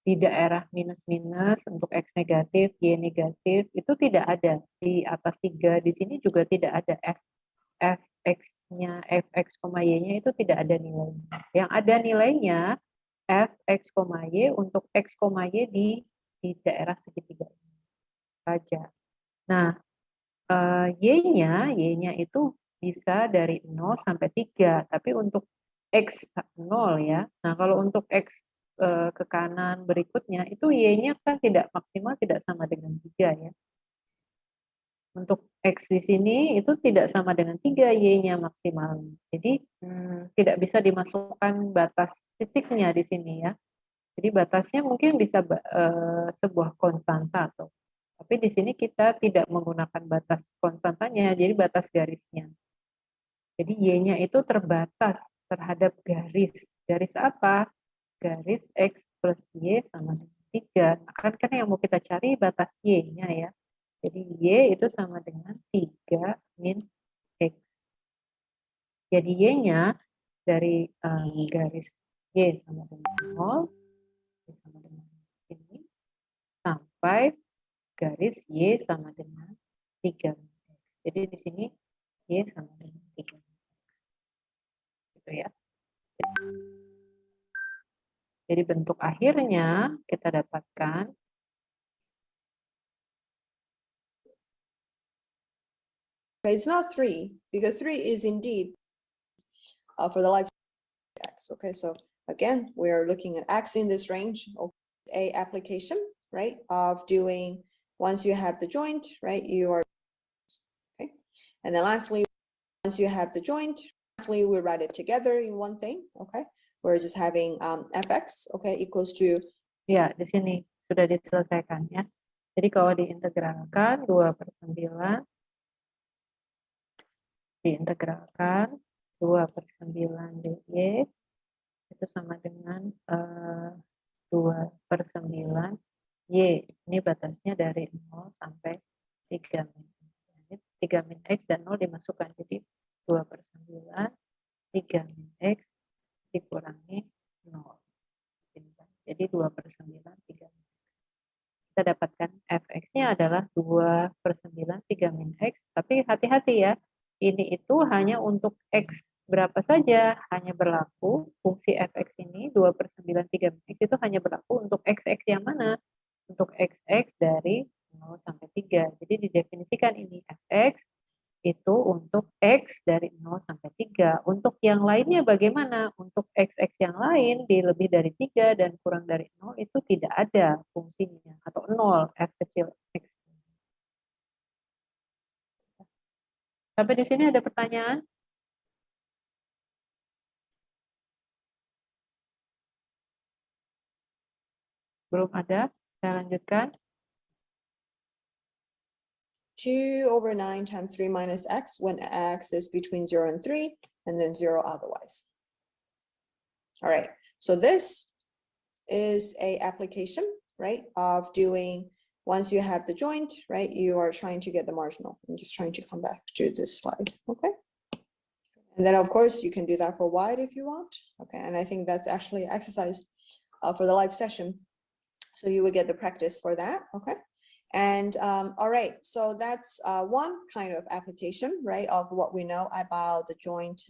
Speaker 1: Di daerah minus-minus untuk x negatif, y negatif itu tidak ada. Di atas 3 di sini juga tidak ada fx-nya, fx, y-nya itu tidak ada nilainya. Yang ada nilainya fx, y untuk x, y di daerah segitiga ini saja. Nah, y-nya itu bisa dari 0 sampai 3, tapi untuk x 0 ya. Nah, kalau untuk x ke kanan berikutnya itu y-nya kan tidak maksimal, tidak sama dengan 3 ya. Untuk x di sini itu tidak sama dengan 3 y-nya maksimal. Jadi tidak bisa dimasukkan batas titiknya di sini ya. Jadi batasnya mungkin bisa sebuah konstanta atau, tapi di sini kita tidak menggunakan batas konstantanya, jadi batas garisnya. Jadi y-nya itu terbatas terhadap garis. Garis apa? Garis x plus y sama dengan 3. Kan yang mau kita cari batas y-nya ya. Jadi y itu sama dengan 3 min x. Jadi y-nya dari garis y sama dengan 0, sama dengan ini, sampai garis y sama dengan 3 min x. Jadi di sini y sama dengan 3 min x. Gitu ya. Jadi bentuk akhirnya kita dapatkan
Speaker 4: It's not 3 because 3 is indeed for the like x. Okay, so again, we are looking at x in this range of a application, right, of doing, once you have the joint, right, you are, okay, and then lastly, once you have the joint, lastly, we write it together in one thing, okay, we're just having fx, okay, equals to,
Speaker 1: ya di sini sudah diselesaikan ya. Jadi kalau diintegralkan 2/9 diintegralkan 2/9 dy itu sama dengan 2/9 y. Ini batasnya dari 0 sampai 3 min x. Ini 3 min x dan 0 dimasukkan. Jadi 2/9 3 min x dikurangi 0. Jadi 2/9 3 min x. Kita dapatkan fx-nya adalah 2/9 3 min x. Tapi hati-hati ya, ini itu hanya untuk x berapa saja, hanya berlaku fungsi fx ini 2/9 3 min x itu hanya berlaku untuk x yang mana? Untuk x dari 0 0 sampai 3. Jadi didefinisikan ini fx itu untuk x dari 0 sampai 3. Untuk yang lainnya bagaimana? Untuk x yang lain di lebih dari 3 dan kurang dari 0 itu tidak ada fungsinya atau 0 f kecil x. Sampai di sini ada pertanyaan? Belum ada? Saya lanjutkan.
Speaker 4: 2/9 times 3 minus x when x is between 0 and 3, and then 0 otherwise. All right, so this is a application, right, of doing, once you have the joint, right, you are trying to get the marginal. I'm just trying to come back to this slide, okay? And then, of course, you can do that for wide if you want, okay? And I think that's actually exercise for the live session. So you will get the practice for that, okay? And all right, so that's one kind of application, right, of what we know about the joint,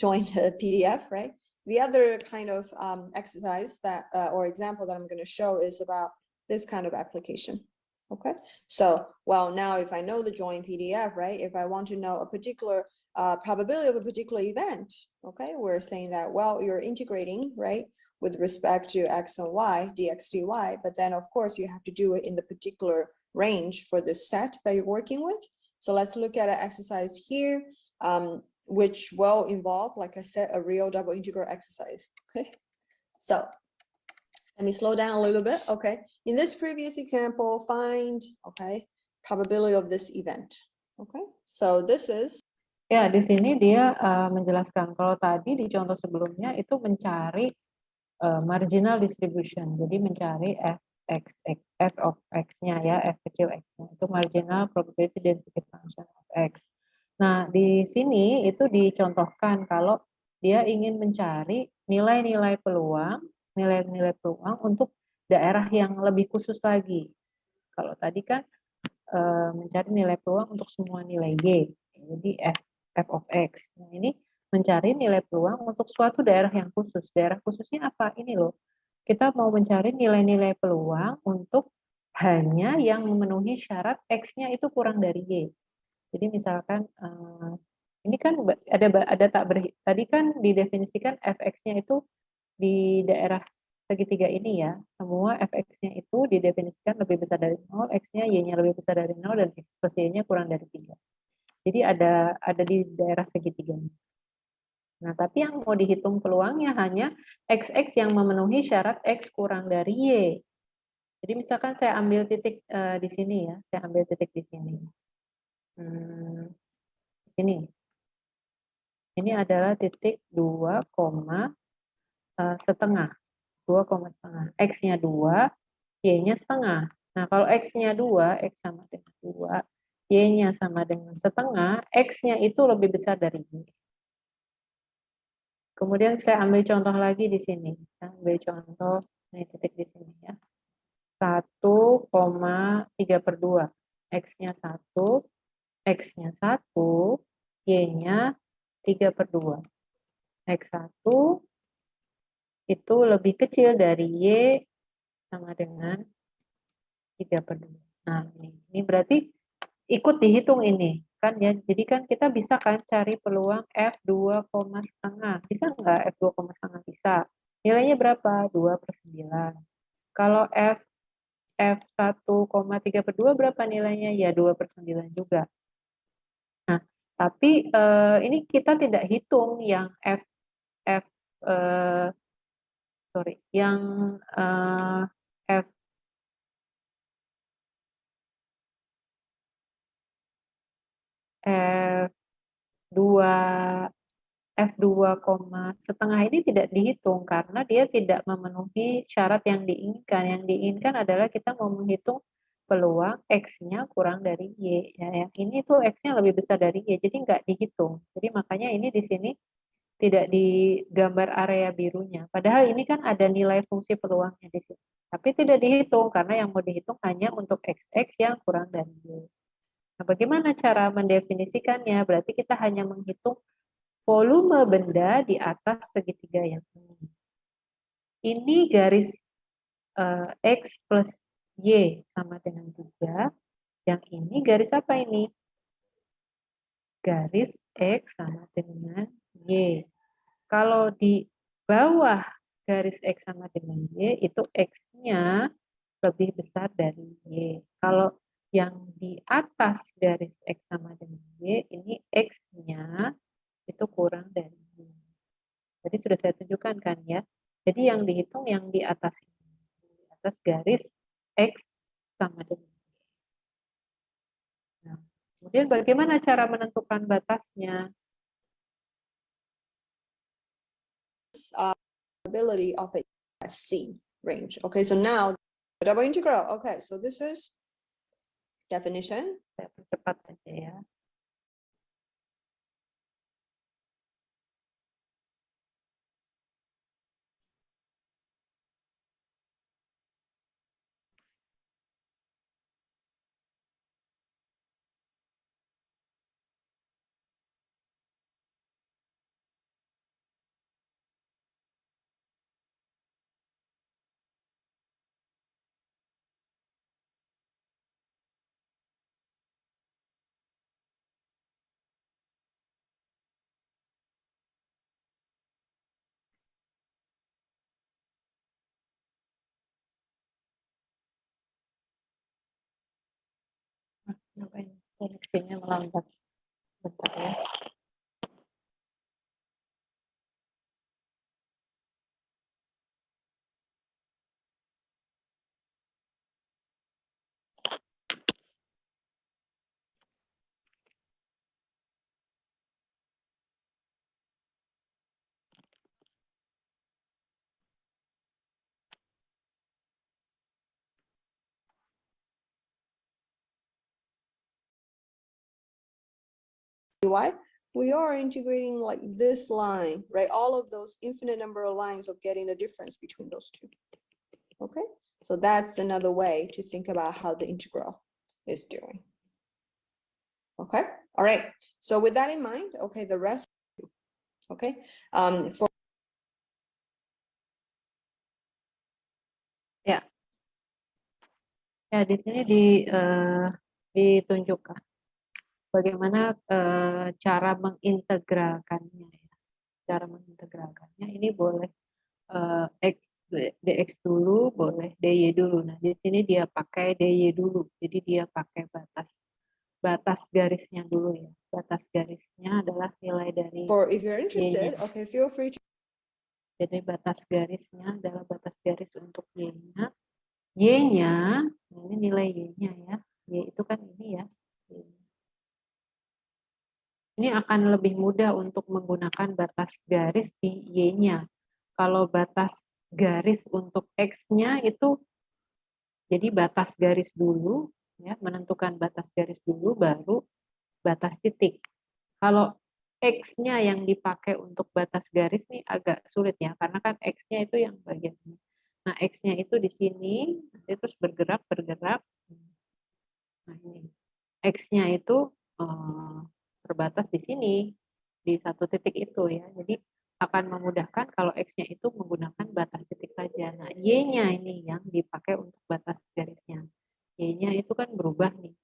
Speaker 4: joint PDF, right? The other kind of exercise that, or example that I'm going to show is about this kind of application, okay? So, well, now if I know the joint PDF, right, if I want to know a particular probability of a particular event, okay, we're saying that, well, you're integrating, right, with respect to x and y, dx, dy, but then of course you have to do it in the particular range for the set that you're working with. So let's look at an exercise here, which will involve, like I said, a real double integral exercise, okay? So let me slow down a little bit, okay? In this previous example, find, okay, probability of this event, okay? So this is.
Speaker 1: Ya, di sini dia menjelaskan kalau tadi di contoh sebelumnya itu mencari marginal distribution. Jadi mencari f of x-nya ya, f kecil x-nya. Itu marginal probability density function of x. Nah, di sini itu dicontohkan kalau dia ingin mencari nilai-nilai peluang untuk daerah yang lebih khusus lagi. Kalau tadi kan mencari nilai peluang untuk semua nilai y. Jadi f of x. Nah, ini mencari nilai peluang untuk suatu daerah yang khusus. Daerah khususnya apa? Ini loh. Kita mau mencari nilai-nilai peluang untuk hanya yang memenuhi syarat x-nya itu kurang dari y. Jadi misalkan ini kan ada tadi kan didefinisikan fx-nya itu di daerah segitiga ini ya. Semua fx-nya itu didefinisikan lebih besar dari 0, x-nya y-nya lebih besar dari 0 dan x plus y-nya kurang dari 3. Jadi ada di daerah segitiga. Nah, tapi yang mau dihitung peluangnya hanya x yang memenuhi syarat x kurang dari y. Jadi misalkan saya ambil titik di sini ya, saya ambil titik di sini. Ini. Ini adalah titik 2, setengah. 2,5. X-nya 2, Y-nya setengah. Nah, kalau X-nya 2, X sama dengan 2, Y-nya sama dengan setengah, X-nya itu lebih besar dari Y. Kemudian saya ambil contoh lagi di sini. Saya ambil contoh, ini titik di sini ya. 1,3/2. X-nya 1, X-nya 1, Y-nya 3/2. X1 itu lebih kecil dari Y sama dengan 3/2. Nah, ini berarti ikut dihitung ini. Kan ya, jadi kan kita bisa kan cari peluang F2,5. Bisa nggak F2,5? Bisa. Nilainya berapa? 2/9. Kalau F1,3/2 berapa nilainya? Ya 2/9 juga. Nah, tapi ini kita tidak hitung yang yang F2,5 ini tidak dihitung karena dia tidak memenuhi syarat yang diinginkan. Yang diinginkan adalah kita mau menghitung peluang X-nya kurang dari Y. Ya, yang ini tuh X-nya lebih besar dari Y, jadi nggak dihitung. Jadi makanya ini di sini tidak digambar area birunya. Padahal ini kan ada nilai fungsi peluangnya di sini. Tapi tidak dihitung karena yang mau dihitung hanya untuk XX yang kurang dari Y. Nah, bagaimana cara mendefinisikannya? Berarti kita hanya menghitung volume benda di atas segitiga yang ini. Ini garis X plus Y sama dengan 3. Yang ini garis apa ini? Garis X sama dengan Y. Kalau di bawah garis X sama dengan Y, itu X-nya lebih besar dari Y. Kalau yang di atas garis X sama dengan Y, ini X-nya itu kurang dari Y. Jadi sudah saya tunjukkan kan ya. Jadi yang dihitung yang di atas ini. Di atas garis X sama dengan Y. Nah, kemudian bagaimana cara menentukan batasnya?
Speaker 4: Ability of a C range. Okay, so now double integral. Okay, so this is definition.
Speaker 1: Saya percepat aja ya. Kenapa ini koneksinya melambat? Bentar ya.
Speaker 4: Why? We are integrating like this line, right? All of those infinite number of lines of getting the difference between those two. Okay, so that's another way to think about how the integral is doing. Okay, all right. So with that in mind, okay, the rest, okay, for
Speaker 1: Ya, di sini ditunjukkan bagaimana cara mengintegralkannya. Ya. Cara mengintegralkannya ini boleh X, dx dulu, boleh dy dulu. Nah, di sini dia pakai dy dulu. Jadi dia pakai batas garisnya dulu ya. Batas garisnya adalah nilai dari
Speaker 4: for if you're interested, okay, feel free to.
Speaker 1: Jadi batas garisnya adalah batas garis untuk y-nya. Y-nya, ini nilai Y-nya ya. Y itu kan ini ya. Ini akan lebih mudah untuk menggunakan batas garis di Y-nya. Kalau batas garis untuk X-nya itu, jadi batas garis dulu, ya, menentukan batas garis dulu, baru batas titik. Kalau X-nya yang dipakai untuk batas garis nih agak sulit ya, karena kan X-nya itu yang bagian ini. Nah, X-nya itu di sini, nanti terus bergerak. Nah, ini. X-nya itu terbatas di sini, di satu titik itu ya. Jadi akan memudahkan kalau X-nya itu menggunakan batas titik saja. Nah, Y-nya ini yang dipakai untuk batas garisnya. Y-nya itu kan berubah nih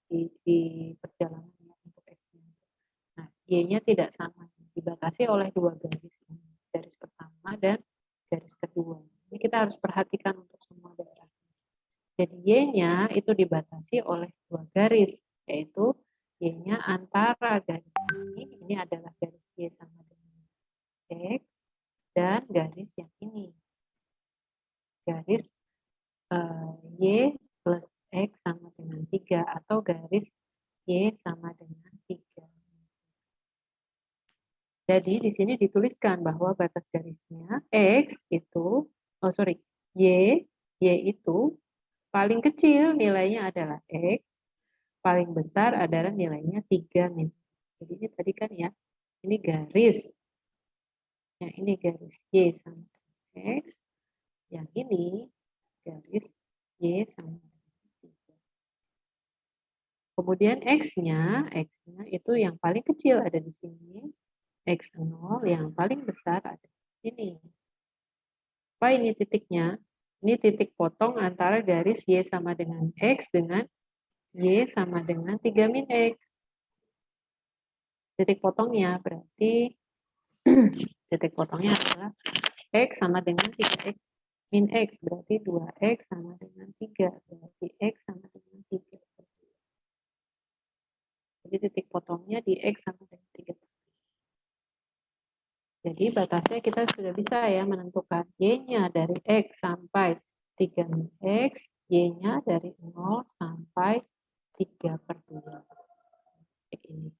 Speaker 1: di perjalanan untuk X-nya. Nah, Y-nya tidak sama, dibatasi oleh dua garis ini. Garis pertama dan garis kedua. Ini kita harus perhatikan untuk semua daerah. Jadi Y-nya itu dibatasi oleh dua garis, yaitu Y-nya antara garis ini adalah garis Y sama dengan X, dan garis yang ini. Garis Y plus X sama dengan 3, atau garis Y sama dengan 3. Jadi di sini dituliskan bahwa batas garisnya X itu, Y itu paling kecil nilainya adalah X, paling besar adalah nilainya 3 mm. Jadi ini tadi kan ya, ini garis. Yang ini garis Y sama dengan X, yang ini garis Y sama dengan 3. Kemudian X-nya itu yang paling kecil ada di sini, X0, yang paling besar ada di sini. Apa ini titiknya? Ini titik potong antara garis Y sama dengan X dengan Y sama dengan 3 min X. Titik potongnya berarti titik potongnya adalah X sama dengan 3X min X. Berarti 2X sama dengan 3. Berarti X sama dengan 3. Jadi titik potongnya di X sama dengan 3. Jadi batasnya kita sudah bisa ya menentukan Y-nya dari X sampai 3 min X, Y-nya dari 0 sampai 3/2. Titik ini.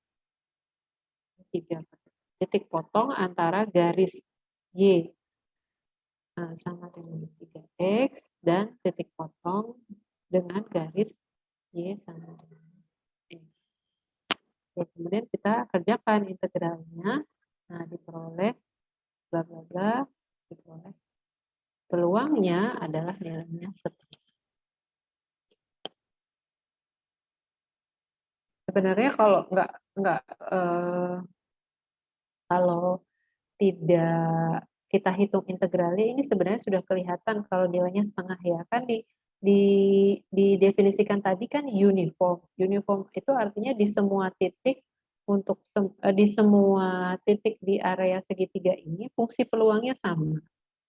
Speaker 1: 3/2. Titik potong antara garis Y sama dengan 3X dan titik potong dengan garis Y sama dengan X. Ya, kemudian kita kerjakan integralnya. Nah, diperoleh bla bla bla, diperoleh. Peluangnya adalah nilainya 1. Sebenarnya kalau kalau tidak kita hitung integralnya, ini sebenarnya sudah kelihatan kalau nilainya setengah ya. Kan didefinisikan tadi kan uniform. Uniform itu artinya di semua titik di semua titik di area segitiga ini fungsi peluangnya sama.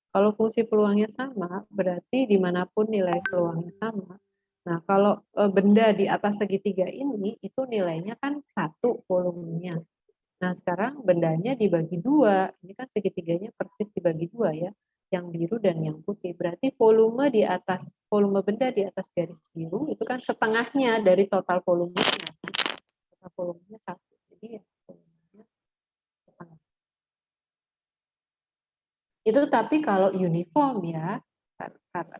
Speaker 1: Kalau fungsi peluangnya sama, berarti dimanapun nilai peluangnya sama. Nah, kalau benda di atas segitiga ini, itu nilainya kan 1 volumenya. Nah, sekarang bendanya dibagi 2. Ini kan segitiganya persis dibagi 2 ya. Yang biru dan yang putih. Berarti volume benda di atas garis biru itu kan setengahnya dari total volumenya. Total volumenya 1. Jadi ya, volumenya setengah. Itu tapi kalau uniform ya,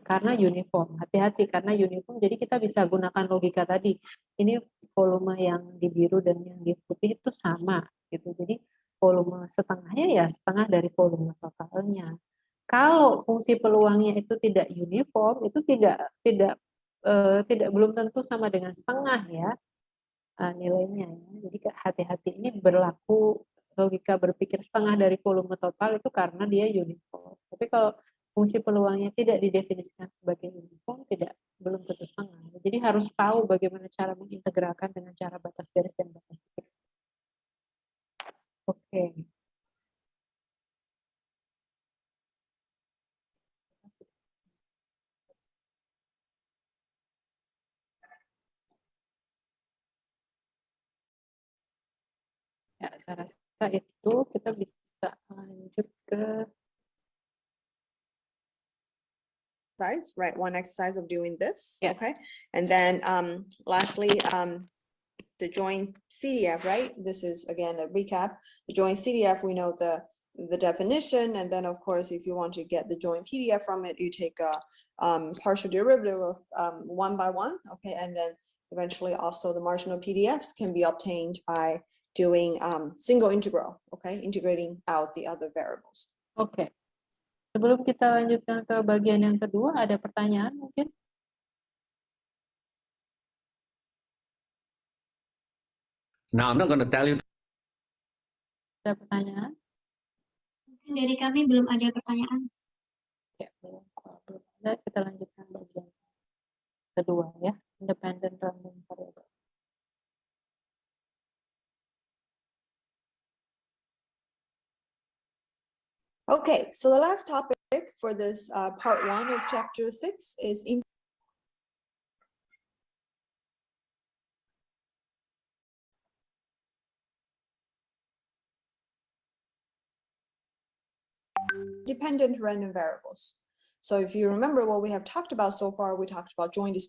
Speaker 1: karena uniform. Hati-hati karena uniform, jadi kita bisa gunakan logika tadi. Ini volume yang di biru dan yang di putih itu sama gitu. Jadi volume setengahnya ya setengah dari volume totalnya. Kalau fungsi peluangnya itu tidak uniform, itu tidak belum tentu sama dengan setengah ya nilainya. Jadi hati-hati, ini berlaku logika berpikir setengah dari volume total itu karena dia uniform. Tapi kalau fungsi peluangnya tidak didefinisikan sebagai uniform, belum tentu setengah. Jadi harus tahu bagaimana cara mengintegralkan dengan cara batas garis dan batas titik. Oke. Ya, saya rasa itu kita bisa lanjut ke
Speaker 4: exercise, right? One exercise of doing this,
Speaker 1: Yeah.
Speaker 4: okay? And then lastly, the joint CDF, right? This is again a recap. The joint CDF, we know the definition, and then of course, if you want to get the joint PDF from it, you take a partial derivative of 1 by 1, okay? And then eventually also the marginal PDFs can be obtained by doing single integral, okay? Integrating out the other variables.
Speaker 1: Oke. Sebelum kita lanjutkan ke bagian yang kedua, ada pertanyaan mungkin?
Speaker 5: Now, I'm not going to tell you.
Speaker 1: Ada pertanyaan?
Speaker 2: Dari kami belum ada pertanyaan.
Speaker 1: Ya, belum. Kalau belum ada, kita lanjutkan bagian kedua ya, independent random variable.
Speaker 4: Okay, so the last topic for this part 1 of chapter 6 is dependent random variables. So if you remember what we have talked about so far, we talked about joint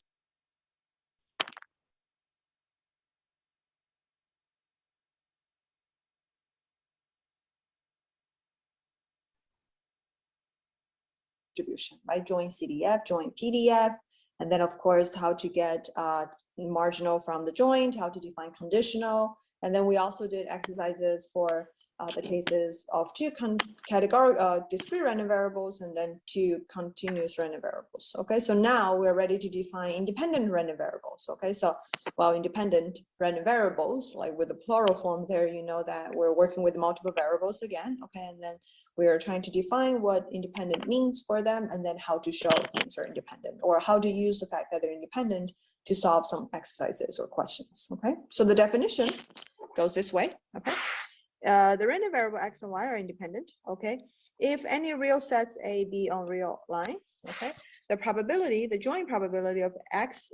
Speaker 4: distribution, right? Joint CDF, joint PDF, and then of course how to get marginal from the joint, how to define conditional, and then we also did exercises for the cases of 2 discrete random variables and then 2 continuous random variables. Okay, so now we're ready to define independent random variables. Okay, so well, independent random variables, like with the plural form there, you know that we're working with multiple variables again. Okay, and then we are trying to define what independent means for them, and then how to show things are independent, or how to use the fact that they're independent to solve some exercises or questions. Okay, so the definition goes this way. Okay, the random variable x and y are independent. Okay, if any real sets A, B on real line. Okay, the joint probability of x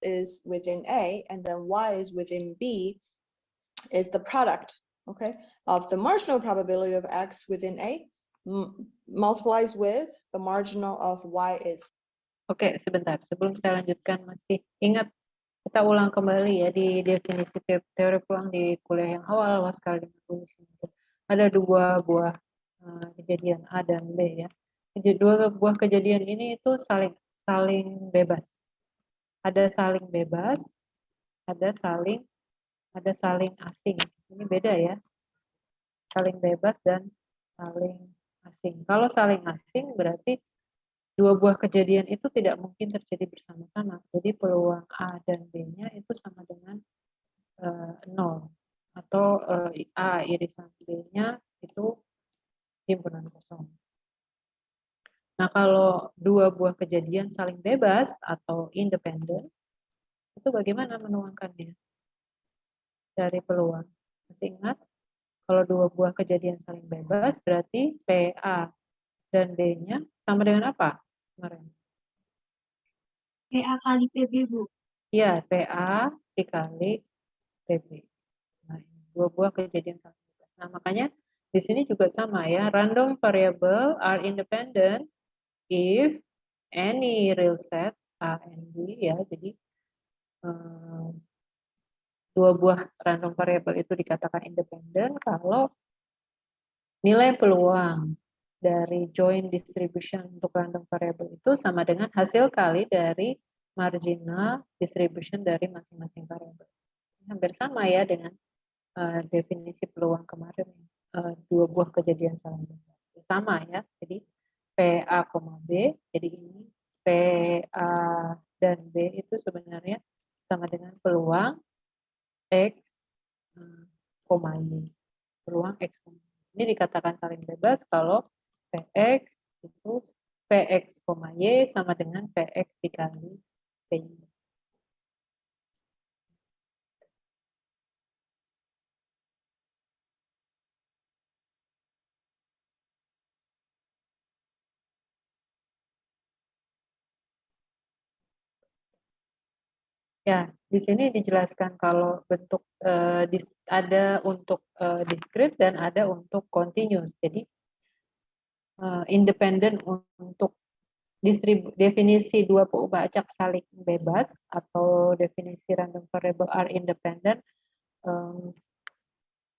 Speaker 4: is within A, and then y is within B, is the product, okay, of the marginal probability of x within A multiplies with the marginal of y is.
Speaker 1: Oke, sebentar. Sebelum saya lanjutkan, masih ingat kita ulang kembali ya di definisi teori peluang di kuliah yang awal sekali menulis. Ada dua buah kejadian A dan B ya. Dua buah kejadian ini itu saling bebas. Ada saling bebas, ada saling asing. Ini beda ya. Saling bebas dan saling asing. Kalau saling asing berarti dua buah kejadian itu tidak mungkin terjadi bersama-sama. Jadi peluang A dan B-nya itu sama dengan 0. Atau A irisan B-nya itu himpunan kosong. Nah, kalau dua buah kejadian saling bebas atau independen, itu bagaimana menuangkannya dari peluang? Masih ingat? Kalau dua buah kejadian saling bebas, berarti PA dan B-nya sama dengan apa kemarin?
Speaker 2: PA kali PB, Bu.
Speaker 1: Iya, PA dikali PB. Nah, dua buah kejadian saling bebas. Nah, makanya di sini juga sama ya. Random variable are independent if any real set A and B ya. Jadi dua buah random variable itu dikatakan independen kalau nilai peluang dari joint distribution untuk random variable itu sama dengan hasil kali dari marginal distribution dari masing-masing variable. Hampir sama ya dengan definisi peluang kemarin, dua buah kejadian saling bebas. Sama ya, jadi PA, B, jadi ini PA dan B itu sebenarnya sama dengan peluang X, Y. Peluang X, Y. Ini dikatakan saling bebas kalau Px itu Px, Y sama dengan Px dikali Py. Ya, di sini dijelaskan kalau bentuk ada untuk discrete dan ada untuk continuous. Jadi independen untuk definisi dua peubah acak saling bebas atau definisi random variable are independent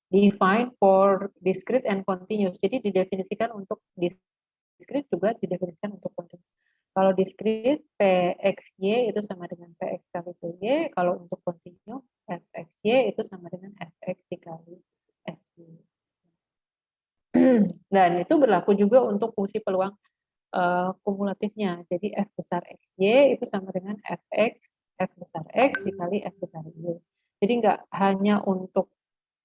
Speaker 1: defined for discrete and continuous. Jadi didefinisikan untuk discrete juga didefinisikan untuk continuous. Kalau discrete Pxy itu sama dengan Px kali Py, kalau untuk continuous Fxy itu sama dengan Fx dikali Fy. Dan itu berlaku juga untuk fungsi peluang kumulatifnya. Jadi F besar Xy itu sama dengan Fx, F besar X dikali F besar Y. Jadi nggak hanya untuk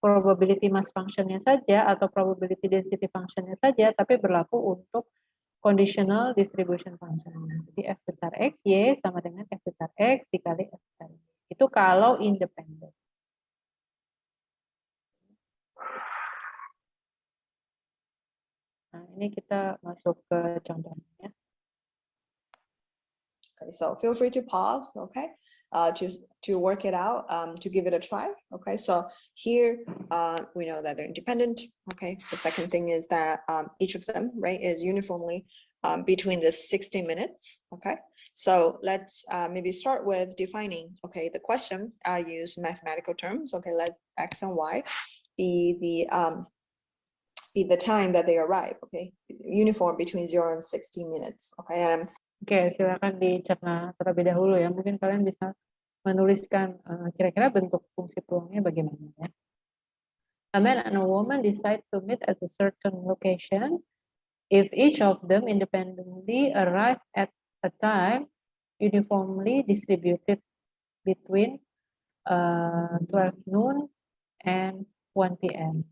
Speaker 1: probability mass function-nya saja atau probability density function-nya saja, tapi berlaku untuk conditional distribution function. Jadi F besar X, Y sama dengan F besar X dikali F besar Y. Itu kalau independen. Nah, ini kita masuk ke contohnya.
Speaker 4: Okay, so feel free to pause, okay, to work it out, to give it a try. Okay, so here we know that they're independent. Okay, the second thing is that each of them, right, is uniformly between the 60 minutes. Okay, so let's maybe start with defining. Okay, the question I use mathematical terms. Okay, let x and y be the time that they arrive. Okay, uniform between 0 and 60 minutes. Okay, and
Speaker 1: Oke, silakan dicerna terlebih dahulu ya. Mungkin kalian bisa menuliskan kira-kira bentuk fungsi peluangnya bagaimana ya. A man and a woman decide to meet at a certain location. If each of them independently arrive at a time uniformly distributed between 12 noon and 1 p.m.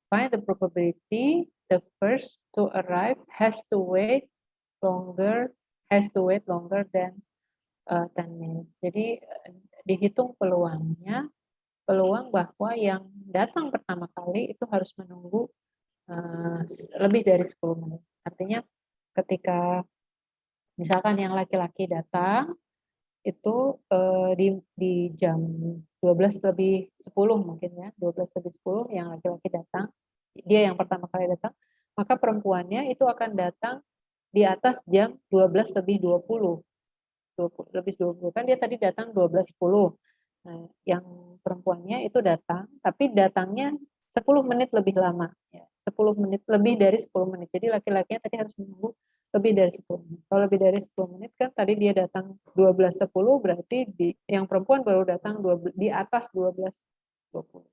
Speaker 1: Find the probability the first to arrive has to wait longer than 10 minutes. Jadi dihitung peluang bahwa yang datang pertama kali itu harus menunggu lebih dari 10 menit. Artinya ketika misalkan yang laki-laki datang itu di jam 12 lebih 10 mungkin ya, 12 lebih 10 yang laki-laki datang, dia yang pertama kali datang, maka perempuannya itu akan datang di atas jam 12 lebih 20. Lebih 20 kan dia tadi datang 12.10. Nah, yang perempuannya itu datang, tapi datangnya 10 menit lebih lama ya. 10 menit lebih dari 10 menit. Jadi laki-lakinya tadi harus menunggu lebih dari 10 menit. Kalau lebih dari 10 menit kan tadi dia datang 12.10 berarti yang perempuan baru datang di atas 12.20.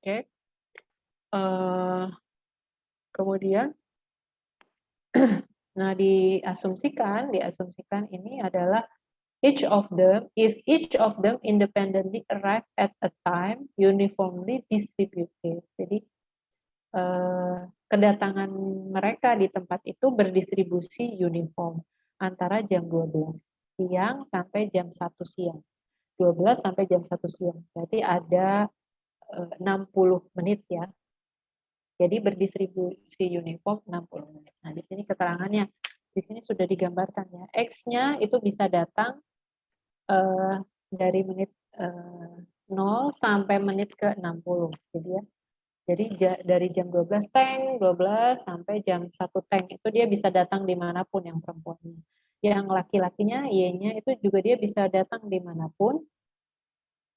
Speaker 1: Oke. Kemudian nah diasumsikan ini adalah if each of them independently arrive at a time uniformly distributed. Jadi kedatangan mereka di tempat itu berdistribusi uniform antara jam 12 siang sampai jam 1 siang. 12 sampai jam 1 siang. Berarti ada 60 menit ya. Jadi berdistribusi uniform 60 menit. Nah, di sini keterangannya, di sini sudah digambarkan ya. X-nya itu bisa datang dari menit 0 sampai menit ke 60. Jadi dari jam 12 sampai jam 1 tank itu dia bisa datang dimanapun yang perempuannya. Yang laki-lakinya, Y-nya itu juga dia bisa datang dimanapun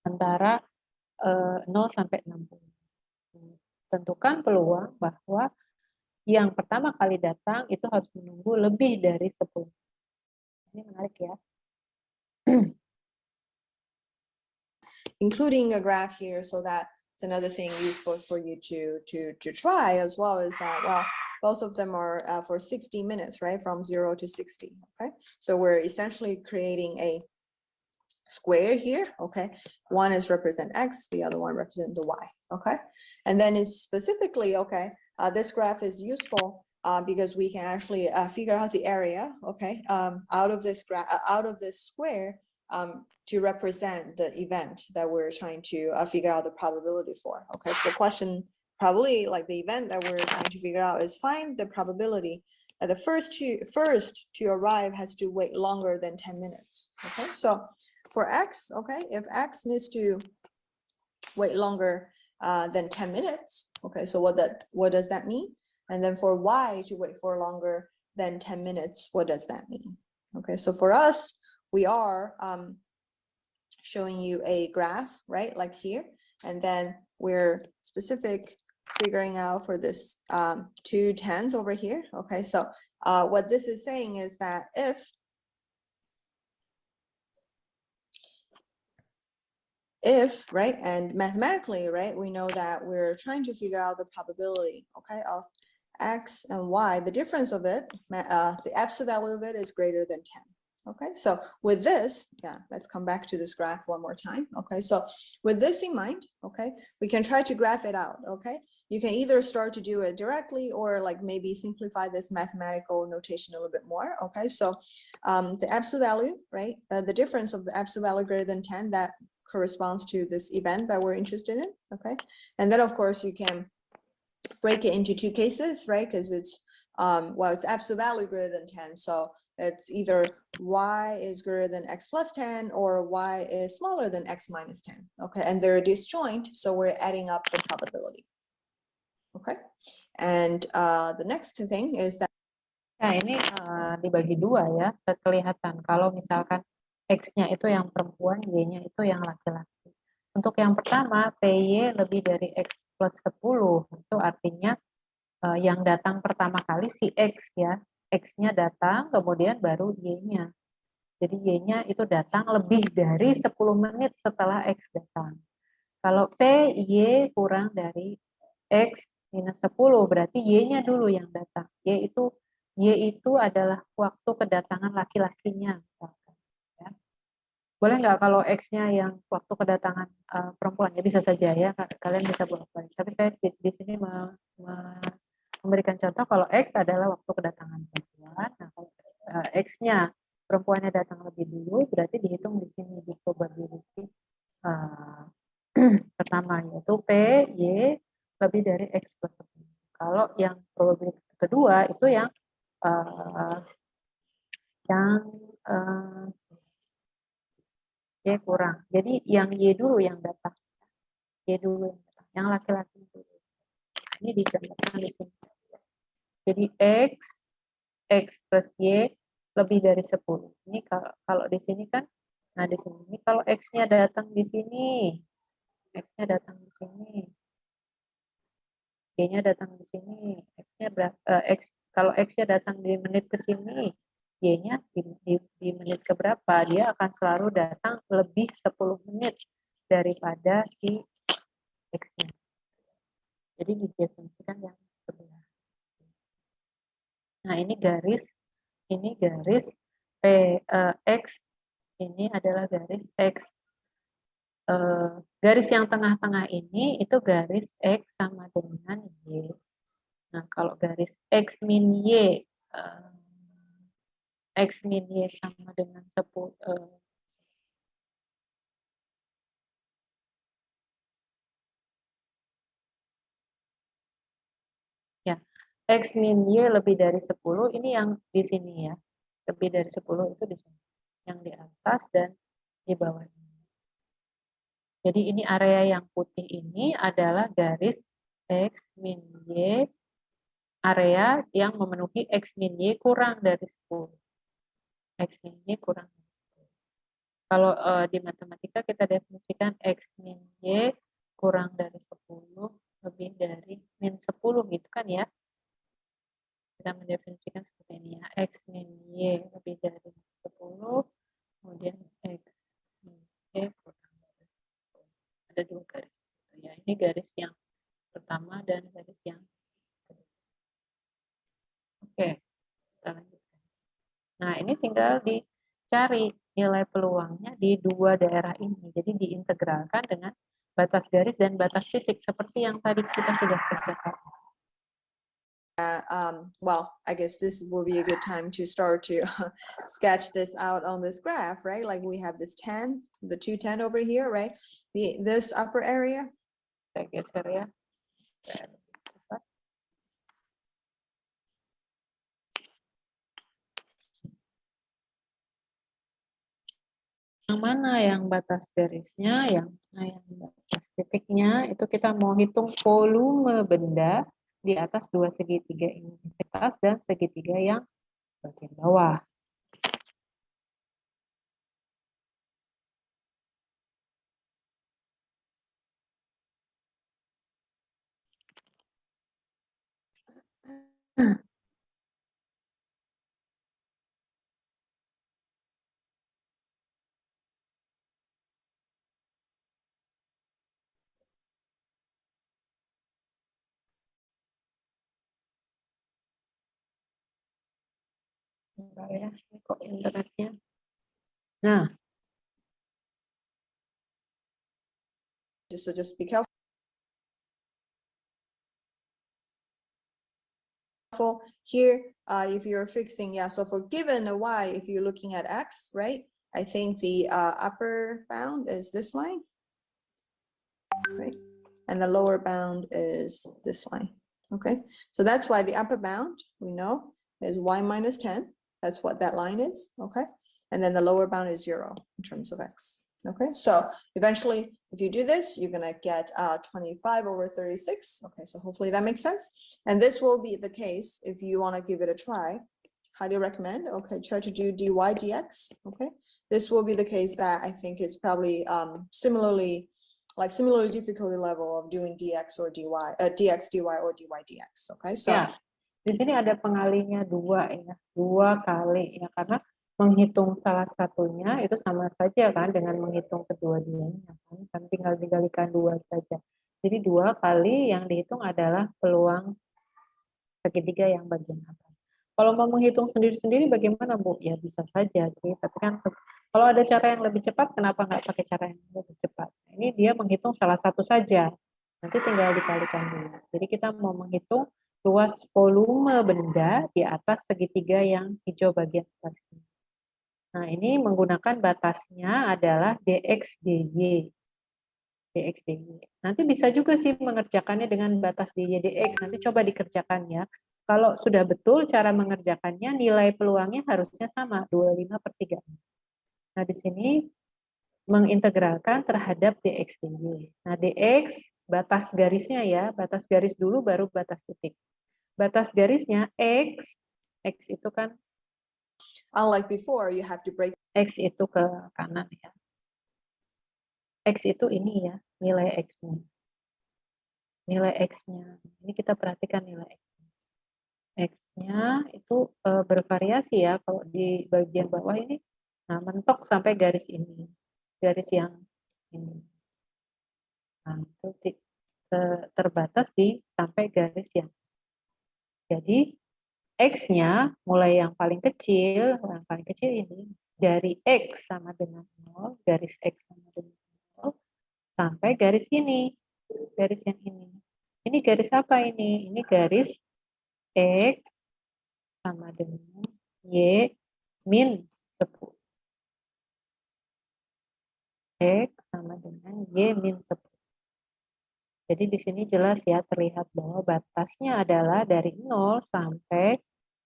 Speaker 1: antara 0 sampai 60. Tentukan peluang bahwa yang pertama kali datang itu harus menunggu lebih dari 10. Ini menarik ya.
Speaker 4: Including a graph here, so that it's another thing useful for you to try as well, is that, well, both of them are for 60 minutes, right, from 0 to 60. Okay, so we're essentially creating a square here. Okay, one is represent X, the other one represent the Y. Okay, and then it's specifically, okay, this graph is useful because we can actually figure out the area, okay, out of this square to represent the event that we're trying to figure out the probability for. Okay, so the question, probably like the event that we're trying to figure out, is find the probability that the first to arrive has to wait longer than 10 minutes. Okay, so for X, okay, if X needs to wait longer than 10 minutes, okay, so what does that mean? And then for Y to wait for longer than 10 minutes, what does that mean? Okay, so for us, we are showing you a graph, right, like here, and then we're figuring out for this 2 tens over here. Okay, so what this is saying is that if, right, and mathematically, right, we know that we're trying to figure out the probability, okay, of X and Y, the difference of it, the absolute value of it is greater than 10. Okay, so with this, yeah, let's come back to this graph one more time. Okay, so with this in mind, okay, we can try to graph it out. Okay, you can either start to do it directly or like maybe simplify this mathematical notation a little bit more. Okay, so the absolute value, right, the difference of the absolute value greater than 10, that corresponds to this event that we're interested in. Okay, and then of course you can break it into 2 cases, right, because it's well, it's absolute value greater than 10, so it's either Y is greater than X plus 10 or Y is smaller than X minus 10. Okay, and they're disjoint, so we're adding up the probability. Okay, and the next thing is that
Speaker 1: Nah, ini dibagi 2 ya, kelihatan kalau misalkan X-nya itu yang perempuan, Y-nya itu yang laki-laki. Untuk yang pertama, PY lebih dari X plus 10, itu artinya yang datang pertama kali si X ya, X-nya datang, kemudian baru Y-nya. Jadi Y-nya itu datang lebih dari 10 menit setelah X datang. Kalau PY kurang dari X minus 10, berarti Y-nya dulu yang datang. Y itu adalah waktu kedatangan laki-lakinya. Ya. Boleh nggak kalau X-nya yang waktu kedatangan perempuan, ya bisa saja ya, kalian bisa bolak-balik. Tapi saya di sini memberikan contoh kalau X adalah waktu kedatangan perempuan. Nah, kalau X-nya perempuannya datang lebih dulu, berarti dihitung di sini di probability pertama, yaitu P, Y lebih dari X plus 10. Kalau yang probability kedua itu yang Y kurang. Jadi yang Y dulu yang datang. Y dulu yang datang. Yang laki-laki dulu. Ini digambarkan di sini. Jadi X plus Y lebih dari 10. Ini kalau di sini kan, nah di sini ini kalau X-nya datang di sini, X-nya datang di sini, Y-nya datang di sini, X-nya kalau X-nya datang di menit ke sini, Y-nya di menit ke berapa, dia akan selalu datang lebih 10 menit daripada si X-nya. Jadi didefinisikan yang sebelah. Nah, ini garis X, ini adalah garis X. Garis yang tengah-tengah ini itu garis X sama dengan Y. Nah, kalau garis X min Y sama dengan 10, ya, X min Y lebih dari 10, ini yang di sini ya. Lebih dari 10 itu di sini. Yang di atas dan di bawah. Jadi ini area yang putih ini adalah garis X min Y, area yang memenuhi X min Y kurang dari 10. X min Y kurang dari 10. Kalau di matematika kita definisikan X min Y kurang dari 10 lebih dari min 10 gitu kan ya. Kita mendefinisikan seperti ini ya. X min Y lebih dari 10, kemudian X min Y kurang dari 10. Ada dua garis. Ya, ini garis yang pertama dan garis yang kedua. Oke, kita lanjutkan. Nah, ini tinggal dicari nilai peluangnya di dua daerah ini. Jadi diintegralkan dengan batas garis dan batas titik seperti yang tadi kita sudah kerjakan.
Speaker 4: Well, I guess this will be a good time to start to sketch this out on this graph, right? Like we have this 10, the 210 over here, right? This upper area.
Speaker 1: Saya geser ya. Yang mana yang batas garisnya, yang mana yang batas titiknya, itu kita mau hitung volume benda di atas dua segitiga ini, atas dan segitiga yang bagian bawah. Enggak ya, ini kok internetnya. Nah,
Speaker 4: So just be careful. Here, if you're fixing, yeah, so for given a y, if you're looking at x, right, I think the upper bound is this line, right, and the lower bound is this line, okay, so that's why the upper bound, we know, is y minus 10, that's what that line is, okay, and then the lower bound is 0 in terms of x. Okay, so eventually, if you do this, you're gonna get 25 over 36. Okay, so hopefully that makes sense. And this will be the case if you want to give it a try. Highly recommend. Okay, try to do dy dx. Okay, this will be the case that I think is probably similarly difficulty level of doing dx or dy, dx dy or dy dx. Okay, so
Speaker 1: ya, di sini ada pengalinya dua ya, 2 kali ya, karena menghitung salah satunya itu sama saja kan dengan menghitung kedua-duanya kan tinggal dikalikan 2 saja. Jadi 2 kali yang dihitung adalah peluang segitiga yang bagian atas. Kalau mau menghitung sendiri-sendiri bagaimana Bu? Ya bisa saja sih, tapi kan kalau ada cara yang lebih cepat, kenapa nggak pakai cara yang lebih cepat? Nah, ini ini dia menghitung salah satu saja. Nanti tinggal dikalikan dulu. Jadi kita mau menghitung luas volume benda di atas segitiga yang hijau bagian atas ini. Nah, ini menggunakan batasnya adalah dx dy. dx dy. Nanti bisa juga sih mengerjakannya dengan batas dy dx. Nanti coba dikerjakan ya. Kalau sudah betul cara mengerjakannya, nilai peluangnya harusnya sama, 25/3. Nah, di sini mengintegralkan terhadap dx dy. Nah, dx batas garisnya ya, batas garis dulu baru batas titik. Batas garisnya x itu kan
Speaker 4: Unlike before, you have to break.
Speaker 1: x itu ke kanan ya. X itu ini ya, nilai x-nya. Nilai x-nya. Ini kita perhatikan nilai x-nya. X-nya itu bervariasi ya, kalau di bagian bawah ini, nah mentok sampai garis ini. Garis yang ini. Nah, itu terbatas di sampai garis yang. Jadi X-nya mulai yang paling kecil ini dari X sama dengan 0, garis X sama dengan 0, sampai garis ini, garis yang ini. Ini garis apa ini? Ini garis X sama dengan Y min 10. X sama dengan Y min 10. Jadi di sini jelas ya, terlihat bahwa batasnya adalah dari 0 sampai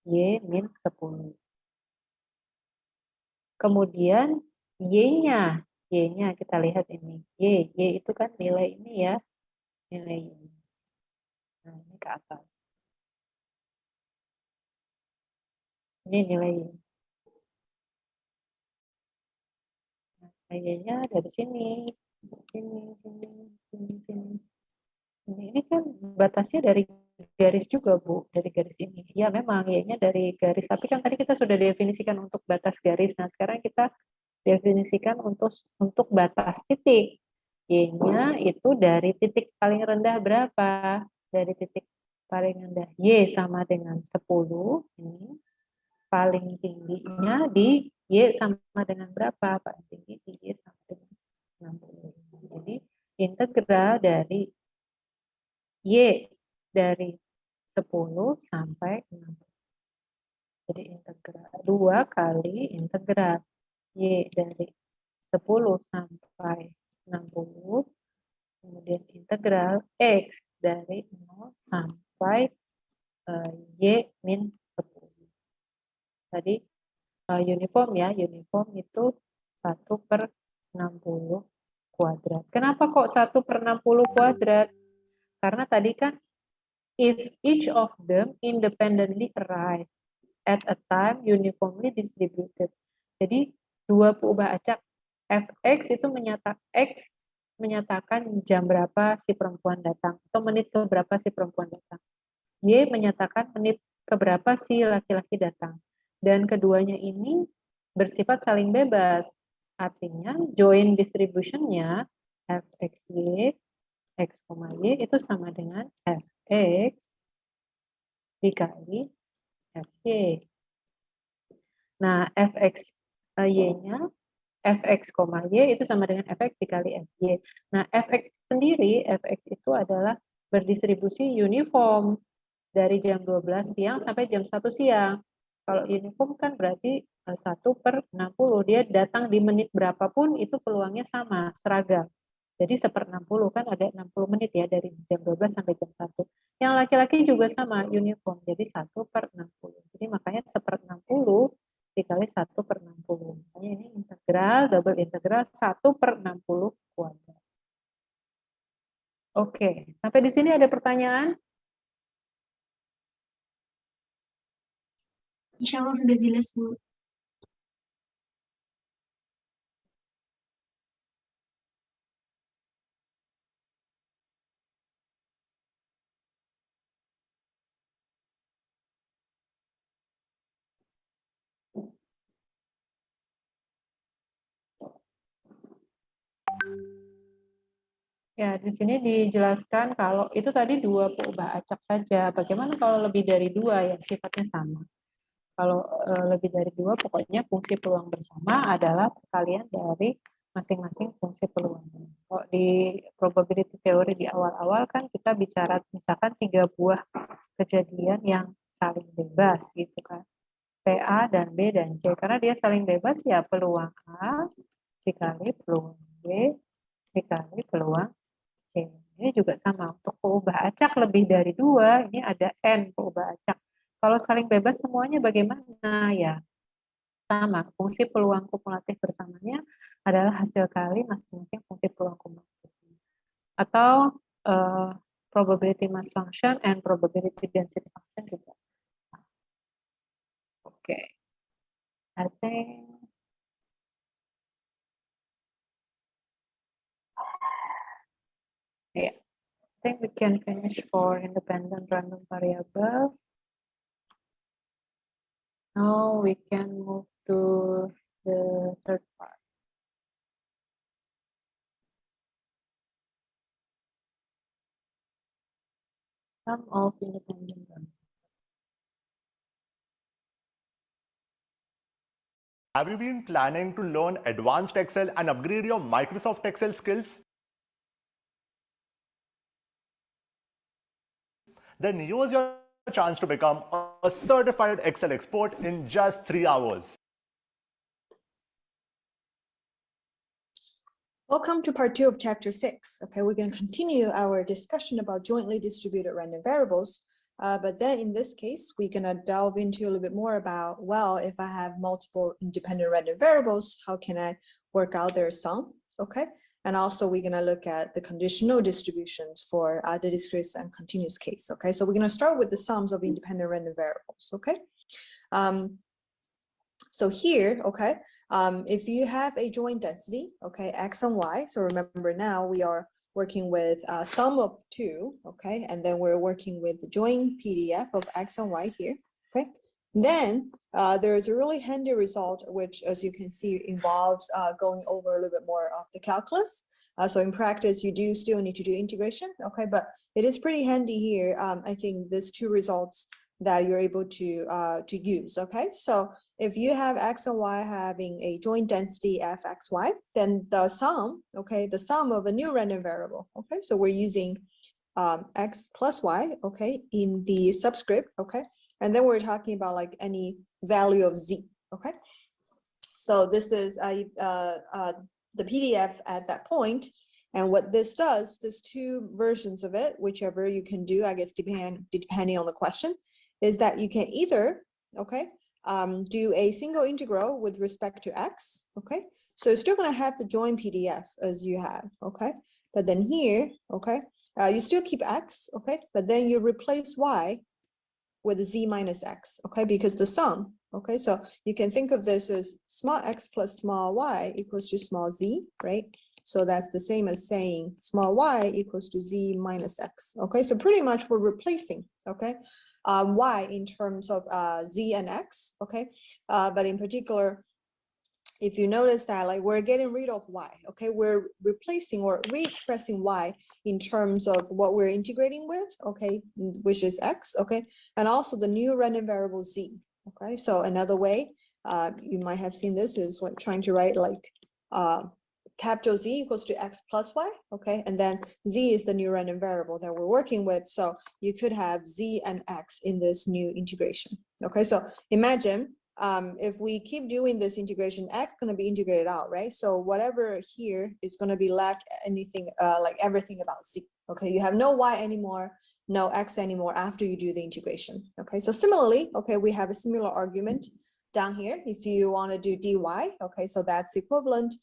Speaker 1: Y min 10. Kemudian Y-nya kita lihat ini. Y itu kan nilai ini ya, nilai ini. Nah, ini ke atas. Ini nilai Y. Nah, Y-nya dari sini. Sini. Ini kan batasnya dari garis juga, Bu, dari garis ini. Ya, memang Y-nya dari garis, tapi kan tadi kita sudah definisikan untuk batas garis. Nah, sekarang kita definisikan untuk batas titik. Y-nya itu dari titik paling rendah berapa? Dari titik paling rendah Y sama dengan 10. Ini paling tingginya di Y sama dengan berapa? Paling tinggi di Y sama dengan 60. Jadi integral dari Y dari 10 sampai 60. Jadi integral 2 kali integral Y dari 10 sampai 60, kemudian integral X dari 0 sampai Y min 10. Tadi uniform ya, uniform itu 1/60 kuadrat. Kenapa kok 1/60 kuadrat? Karena tadi kan if each of them independently arrive at a time uniformly distributed. Jadi dua peubah acak fx itu menyatakan jam berapa si perempuan datang atau menit ke berapa si perempuan datang. Y menyatakan menit ke berapa si laki-laki datang. Dan keduanya ini bersifat saling bebas. Artinya joint distribution-nya fxy x, y itu sama dengan fx dikali fy. Nah, fx y-nya fx, y itu sama dengan fx dikali fy. Nah, fx sendiri, fx itu adalah berdistribusi uniform dari jam 12 siang sampai jam 1 siang. Kalau uniform kan berarti 1/60. Dia datang di menit berapapun itu peluangnya sama, seragam. Jadi 1/60 kan ada 60 menit ya dari jam 12 sampai jam 1. Yang laki-laki juga sama, uniform. Jadi 1/60. Jadi makanya 1/60 dikali 1/60. Makanya ini integral, double integral 1/60 kuadrat. Oke, sampai di sini ada pertanyaan?
Speaker 2: Insya Allah sudah jelas, Bu.
Speaker 1: Ya, di sini dijelaskan kalau itu tadi dua peubah acak saja. Bagaimana kalau lebih dari dua yang sifatnya sama? Kalau lebih dari dua, pokoknya fungsi peluang bersama adalah perkalian dari masing-masing fungsi peluangnya. Kalau di probability theory di awal-awal kan kita bicara misalkan 3 buah kejadian yang saling bebas gitu kan. PA dan B dan C. Karena dia saling bebas ya peluang A dikali peluang B dikali peluang C. Ini juga sama. Untuk peubah acak lebih dari 2, ini ada N peubah acak. Kalau saling bebas semuanya bagaimana ya? Sama, fungsi peluang kumulatif bersamanya adalah hasil kali masing-masing fungsi peluang kumulatif. Atau probability mass function and probability density function juga. Oke. I think yeah. I think we can finish for independent random variable. Now we can move to the third part. Sum of independent random.
Speaker 6: Have you been planning to learn advanced Excel and upgrade your Microsoft Excel skills? Then use your chance to become a certified Excel expert in just 3 hours.
Speaker 4: Welcome to part 2 of chapter 6. Okay, we're going to continue our discussion about jointly distributed random variables. But then in this case, we're going to delve into a little bit more about, well, if I have multiple independent random variables, how can I work out their sum? Okay, and also we're going to look at the conditional distributions for the discrete and continuous case. Okay, so we're going to start with the sums of independent random variables. Okay. So here, okay, if you have a joint density, okay, X and Y, so remember now we are working with sum of 2, okay, and then we're working with the joint PDF of X and Y here, okay. Then there's a really handy result, which as you can see involves going over a little bit more of the calculus. So in practice, you do still need to do integration, okay, but it is pretty handy here. I think these 2 results that you're able to use, okay? So if you have X and Y having a joint density fxy, then the sum, okay, the sum of a new random variable, okay? So we're using X plus Y, okay, in the subscript, okay? And then we're talking about like any value of Z, okay? So this is the PDF at that point. And what this does, there's 2 versions of it, whichever you can do, I guess, depending on the question, is that you can either, okay, do a single integral with respect to X, okay? So you're still gonna have the joint PDF as you have, okay? But then here, okay, you still keep X, okay? But then you replace Y with Z minus X, okay? Because the sum, okay? So you can think of this as small x plus small y equals to small z, right? So that's the same as saying small y equals to z minus x, okay? So pretty much we're replacing, okay, y in terms of z and x, okay? But in particular, if you notice that like we're getting rid of y, okay? We're replacing or re-expressing y in terms of what we're integrating with, okay? Which is x, okay? And also the new random variable z, okay? So another way you might have seen this is when trying to write like capital Z equals to X plus Y, okay? And then Z is the new random variable that we're working with. So you could have Z and X in this new integration, okay? So imagine if we keep doing this integration, X is gonna be integrated out, right? So whatever here is gonna be left anything, like everything about Z, okay? You have no Y anymore, no X anymore after you do the integration, okay? So similarly, okay, we have a similar argument down here. If you wanna do dy, okay, so that's equivalent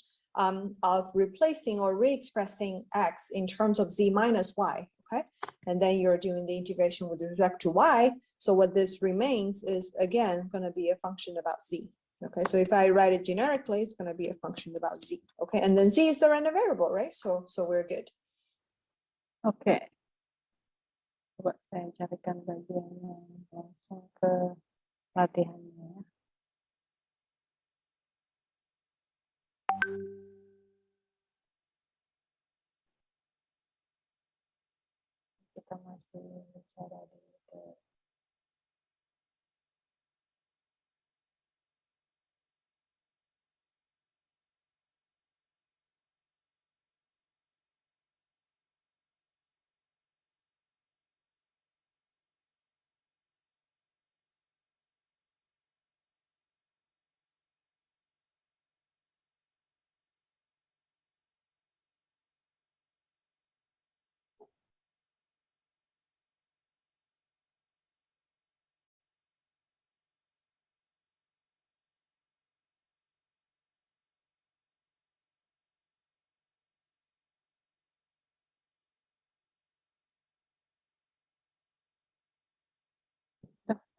Speaker 4: of replacing or re-expressing X in terms of Z minus Y, okay? And then you're doing the integration with respect to Y. So what this remains is, again, gonna be a function about Z, okay? So if I write it generically, it's gonna be a function about Z, okay? And then Z is the random variable, right? So we're good.
Speaker 1: Oke. Coba saya carikan bagiannya langsung ke latihannya. Kita masih bicara di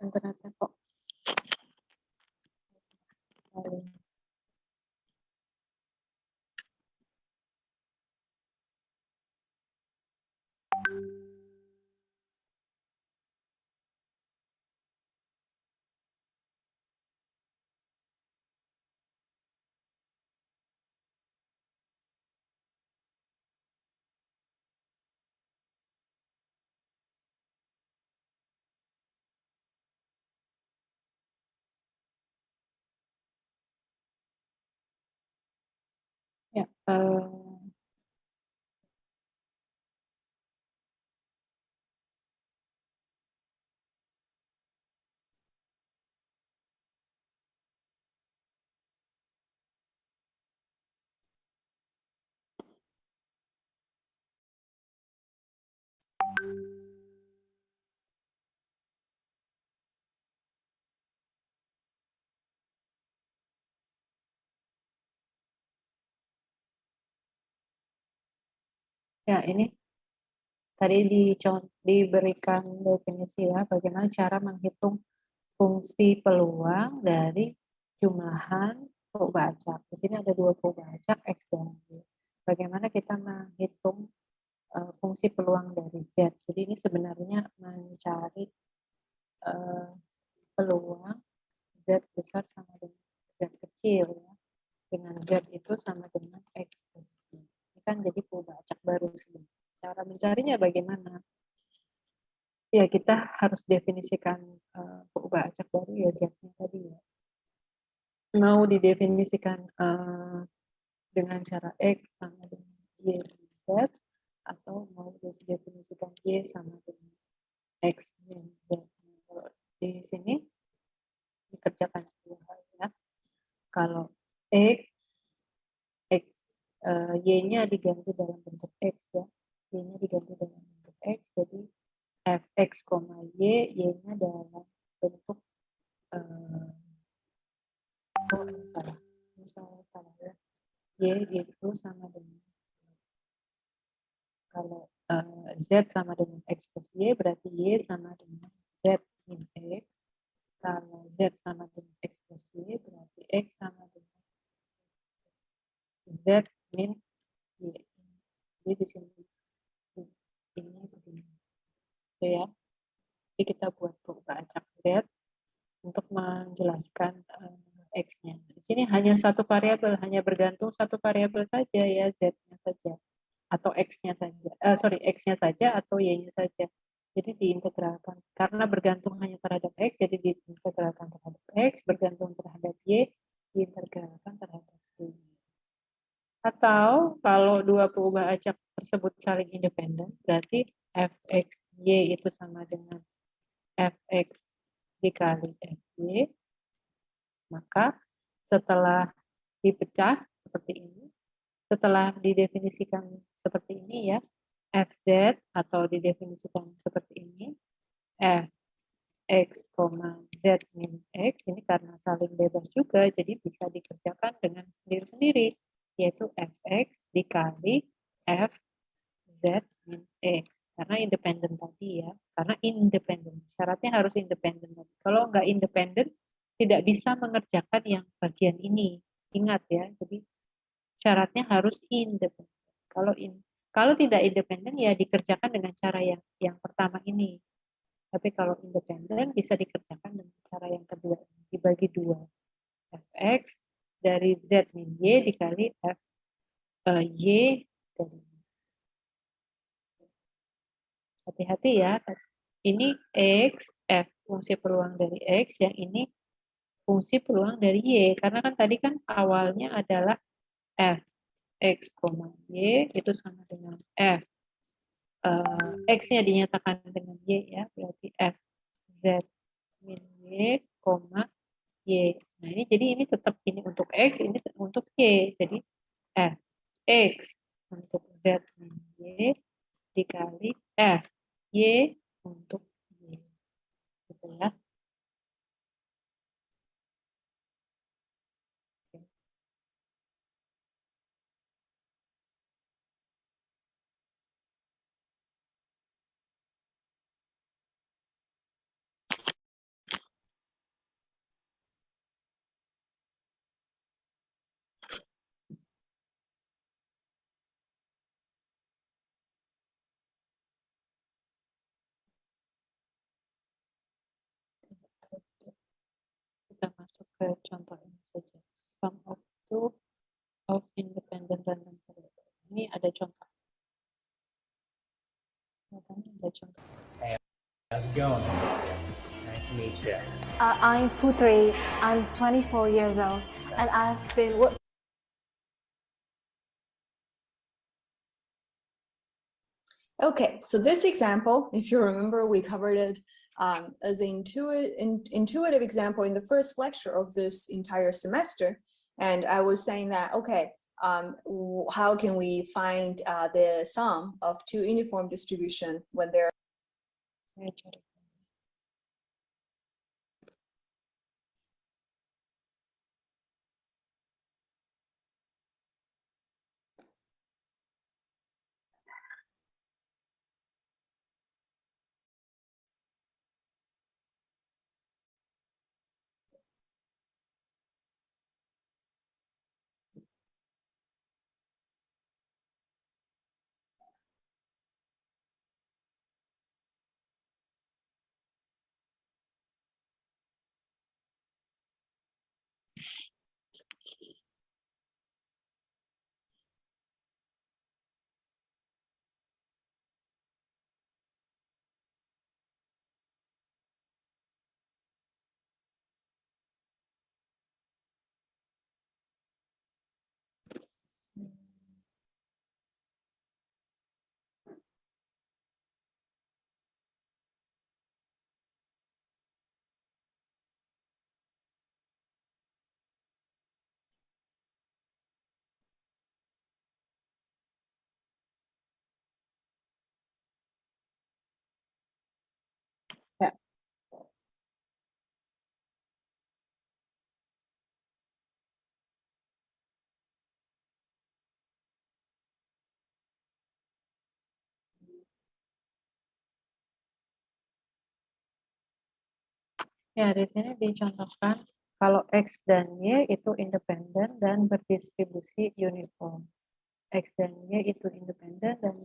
Speaker 1: internetnya kok. Ya, ya ini tadi diberikan definisi ya, bagaimana cara menghitung fungsi peluang dari jumlahan perubahan acak. Di sini ada dua perubahan acak, X dan Y. Bagaimana kita menghitung fungsi peluang dari Z. Jadi ini sebenarnya mencari peluang Z besar sama dengan Z kecil ya. Dengan Z itu sama dengan X plus Y. Ini kan jadi perubahan acak baru sebenarnya. Cara mencarinya bagaimana? Ya kita harus definisikan perubahan acak baru ya Z-nya tadi ya. Mau didefinisikan dengan cara X sama dengan Y Z, atau mau didefinisikan Y sama dengan X min Z. Kalau di sini dikerjakan dua hal ya. Kalau X Y-nya diganti dalam bentuk X ya. Y-nya diganti dalam bentuk X, jadi Fx, Y-nya dalam bentuk salah ya. Y itu sama dengan, kalau Z sama dengan X plus Y, berarti Y sama dengan Z min X. Kalau Z sama dengan X plus Y, berarti X sama dengan Z min Y. Jadi di sini ini begini. Oke ya. Jadi kita buat perubahan acak Z untuk menjelaskan X-nya. Di sini hanya satu variabel, hanya bergantung satu variabel saja ya, Z-nya saja. Atau X-nya saja. X-nya saja atau Y-nya saja. Jadi diintegralkan. Karena bergantung hanya terhadap X, jadi diintegralkan terhadap X, bergantung terhadap Y, diintegralkan terhadap Y. Atau kalau dua perubahan acak tersebut saling independen, berarti Fx-Y itu sama dengan Fx dikali Fy, maka setelah dipecah seperti ini, setelah didefinisikan seperti ini ya, Fz atau didefinisikan seperti ini, Fx, Z min X, ini karena saling bebas juga, jadi bisa dikerjakan dengan sendiri-sendiri, yaitu Fx dikali Fz min X. Karena independen tadi ya, karena independen. Syaratnya harus independen. Kalau nggak independen, tidak bisa mengerjakan yang bagian ini. Ingat ya, jadi syaratnya harus independen. Kalau tidak independen ya dikerjakan dengan cara yang pertama ini. Tapi kalau independen bisa dikerjakan dengan cara yang kedua, dibagi dua. Fx dari Z min Y dikali Y dari Y. Hati-hati ya. Ini X, F, fungsi peluang dari X, yang ini fungsi peluang dari Y. Karena kan tadi kan awalnya adalah F, X, Y, itu sama dengan F. X-nya dinyatakan dengan Y ya, berarti F, Z, min Y, Y. Nah ini jadi ini tetap ini untuk X, ini untuk Y. Jadi F, X untuk Z min Y dikali F, Y untuk Y. Gitu ya. ke contoh ini saja. Sum of two of independent random variable. Ini ada contoh. Ada contoh.
Speaker 7: How's it going? Nice to meet you.
Speaker 8: I'm Putri. I'm 24 years old, and I've been working.
Speaker 4: Okay, so this example, if you remember, we covered it as an intuitive example in the first lecture of this entire semester. And I was saying that, okay, how can we find the sum of two uniform distribution when they're
Speaker 1: Saya cari. Ya. Ya, di sini dicontohkan kalau X dan Y itu independen dan berdistribusi uniform. X dan Y itu independen dan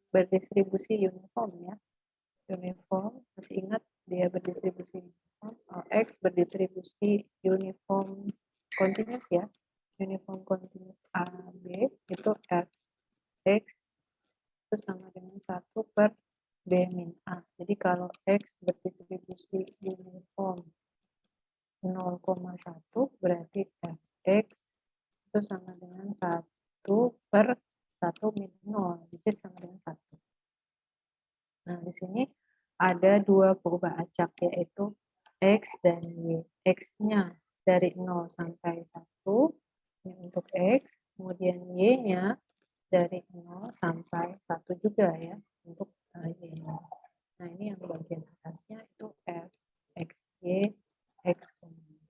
Speaker 1: berdistribusi uniform ya. Uniform, masih ingat dia berdistribusi uniform. X berdistribusi uniform continuous ya. Uniform continuous A, B itu F. X itu sama dengan 1 per B min A. Jadi kalau X berdistribusi uniform 0,1 berarti Fx itu sama dengan 1 per 1 min 0. Jadi sama dengan 1. Nah, di sini ada dua perubahan acak yaitu X dan Y. X-nya dari 0 sampai 1 ini untuk X, kemudian Y-nya dari 0 sampai 1 juga ya untuk Y-nya. Nah, ini yang bagian atasnya itu F, X, Y, X.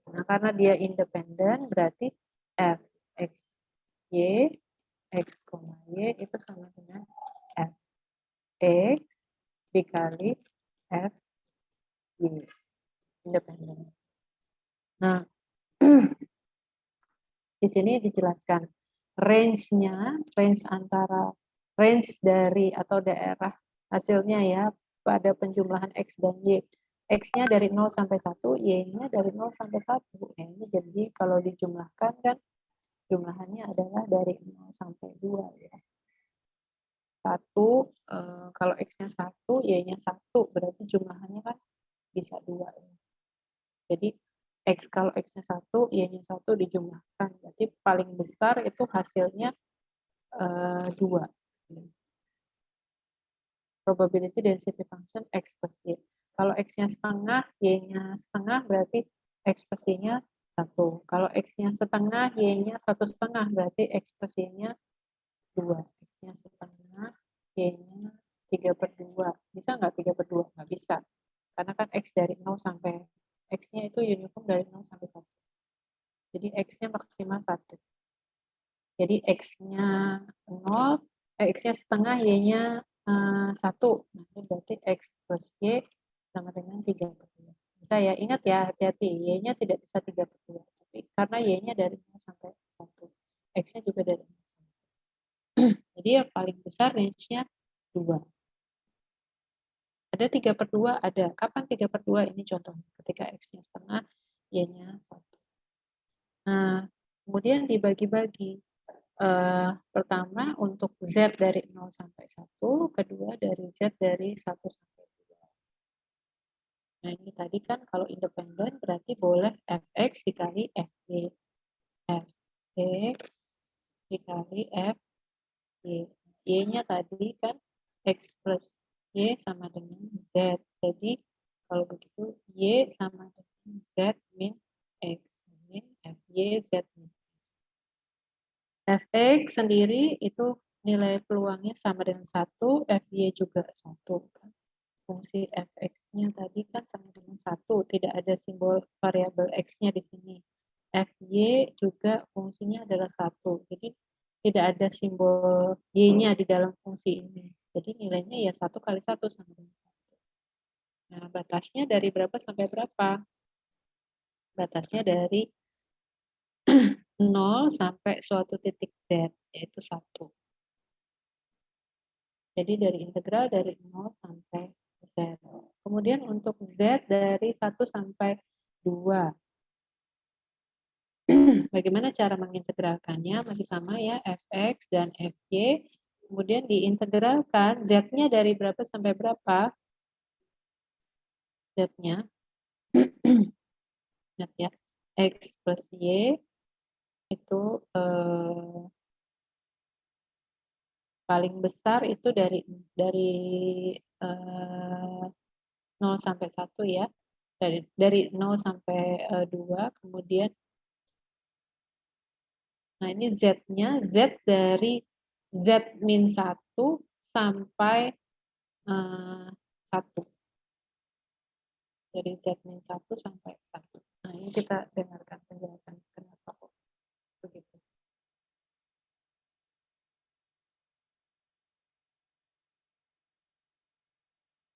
Speaker 1: Nah, karena dia independen berarti F, X, Y, X, Y itu sama dengan F, X dikali F, Y. Independen. Nah, di sini dijelaskan range-nya, range dari atau daerah hasilnya ya pada penjumlahan X dan Y. X-nya dari 0 sampai 1, Y-nya dari 0 sampai 1. Ini jadi kalau dijumlahkan kan jumlahannya adalah dari 0 sampai 2 ya. 1, kalau X-nya 1, Y-nya 1, berarti jumlahannya kan bisa 2 ya. Jadi kalau X-nya 1, Y-nya 1 dijumlahkan. Berarti paling besar itu hasilnya 2. Probability density function X plus Y. Kalau X-nya setengah, Y-nya setengah, berarti X plus Y-nya 1. Kalau X-nya setengah, Y-nya 1,5, berarti X plus Y-nya 2. X-nya setengah, Y-nya 3/2. Bisa nggak 3/2? Nggak bisa. Karena kan X dari 0 sampai X-nya itu uniform dari 0 sampai 1. Jadi X-nya maksimal 1. Jadi X-nya 0, X-nya setengah, Y-nya 1. Nah, ini berarti X plus Y sama dengan 3/2. Bisa ya, ingat ya, hati-hati. Y-nya tidak bisa 3/2. Tapi karena Y-nya dari 0 sampai 1. X-nya juga dari 0 sampai 1. Jadi yang paling besar range-nya 2. Ada 3/2, ada. Kapan 3/2? Ini contohnya. Ketika X-nya setengah, Y-nya 1. Nah, kemudian dibagi-bagi. Pertama untuk Z dari 0 sampai 1, kedua dari Z dari 1 sampai 2. Nah, ini tadi kan kalau independen berarti boleh Fx dikali Fy. Fx dikali Fy. Y-nya tadi kan X plus Y sama dengan Z. Jadi, kalau begitu Y sama dengan Z min X. Min Fy Z min Fx sendiri itu nilai peluangnya sama dengan 1, Fy juga 1. Fungsi Fx-nya tadi kan sama dengan 1, tidak ada simbol variabel X-nya di sini. Fy juga fungsinya adalah 1, jadi tidak ada simbol Y-nya di dalam fungsi ini. Jadi nilainya ya 1 kali 1 sama dengan 1. Nah, batasnya dari berapa sampai berapa? Batasnya dari 0 sampai suatu titik Z, yaitu 1. Jadi dari integral dari 0 sampai 0. Kemudian untuk Z dari 1 sampai 2. Bagaimana cara mengintegralkannya? Masih sama ya, Fx dan Fy. Kemudian diintegralkan, Z-nya dari berapa sampai berapa? Z-nya, ingat ya, X plus Y itu paling besar itu dari 0 sampai 1 ya. Dari 0 sampai 2, kemudian nah ini Z-nya, Z dari Z min 1 sampai 1. Dari Z min 1 sampai 1. Nah ini kita dengarkan penjelasan kenapa kok begitu.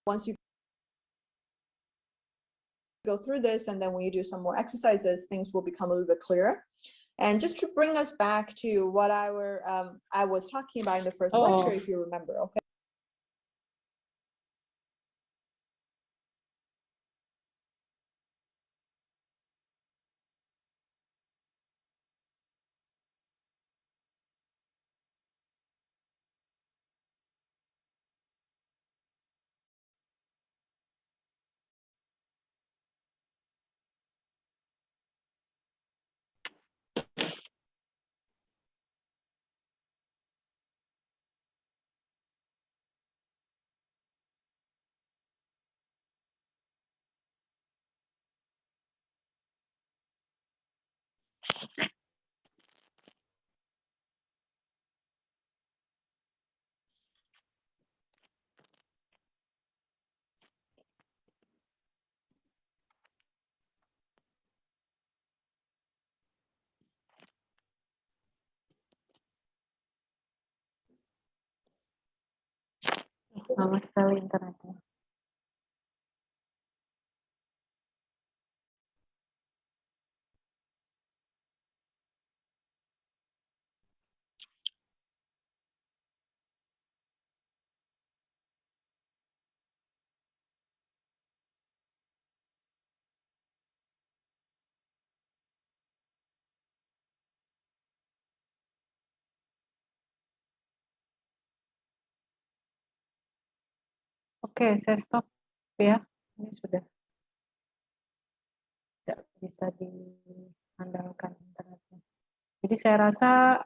Speaker 4: Once you go through this, and then when you do some more exercises, things will become a little bit clearer. And just to bring us back to what I was talking about in the first lecture, if you remember, okay?
Speaker 1: Lama sekali internetnya. Oke, saya stop ya. Ini sudah tidak bisa diandalkan internetnya. Jadi saya rasa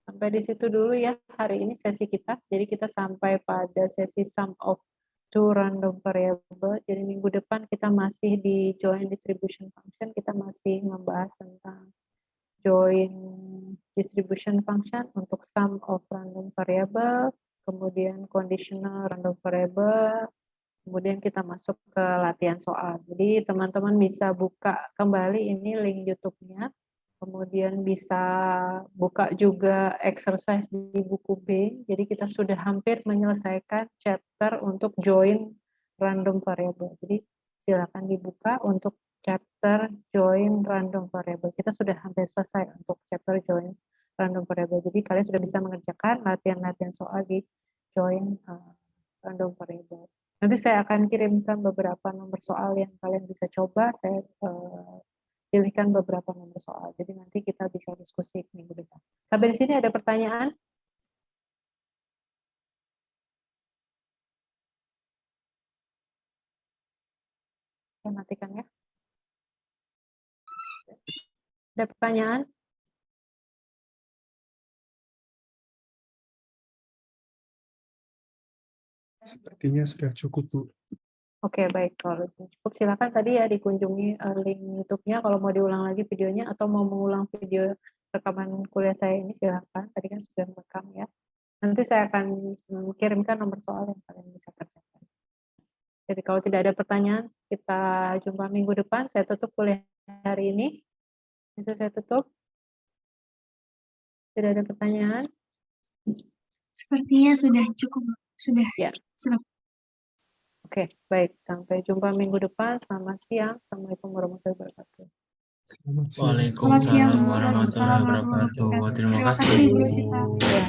Speaker 1: sampai di situ dulu ya hari ini sesi kita. Jadi kita sampai pada sesi sum of two random variable. Jadi minggu depan kita masih di join distribution function. Kita masih membahas tentang join distribution function untuk sum of random variable, kemudian conditional random variable, kemudian kita masuk ke latihan soal. Jadi teman-teman bisa buka kembali ini link YouTube-nya, kemudian bisa buka juga exercise di buku B. Jadi kita sudah hampir menyelesaikan chapter untuk join random variable. Jadi silakan dibuka untuk chapter join random variable. Kita sudah hampir selesai untuk chapter join random variable. Jadi kalian sudah bisa mengerjakan latihan-latihan soal di join random variable. Nanti saya akan kirimkan beberapa nomor soal yang kalian bisa coba. Saya pilihkan beberapa nomor soal. Jadi nanti kita bisa diskusi minggu depan. Sampai di sini ada pertanyaan? Saya matikan ya. Ada pertanyaan?
Speaker 3: Sepertinya sudah cukup, Bu.
Speaker 1: Oke, baik. Kalau cukup, silakan tadi ya dikunjungi link YouTube-nya kalau mau diulang lagi videonya atau mau mengulang video rekaman kuliah saya ini, silakan. Tadi kan sudah merekam ya. Nanti saya akan kirimkan nomor soal yang kalian bisa kerjakan. Jadi kalau tidak ada pertanyaan, kita jumpa minggu depan. Saya tutup kuliah hari ini. Bisa saya tutup? Tidak ada pertanyaan?
Speaker 2: Sepertinya sudah cukup, Bu. Sudah.
Speaker 1: Ya.
Speaker 2: Sudah.
Speaker 1: Oke, baik. Sampai jumpa minggu depan. Selamat siang. Assalamualaikum warahmatullahi wabarakatuh.
Speaker 3: Selamat siang.
Speaker 2: Selamat siang,
Speaker 7: Waalaikumsalam
Speaker 2: Bu.
Speaker 7: warahmatullahi wabarakatuh. Terima kasih,
Speaker 2: Bu Rosita.
Speaker 7: Bu.
Speaker 1: Ya,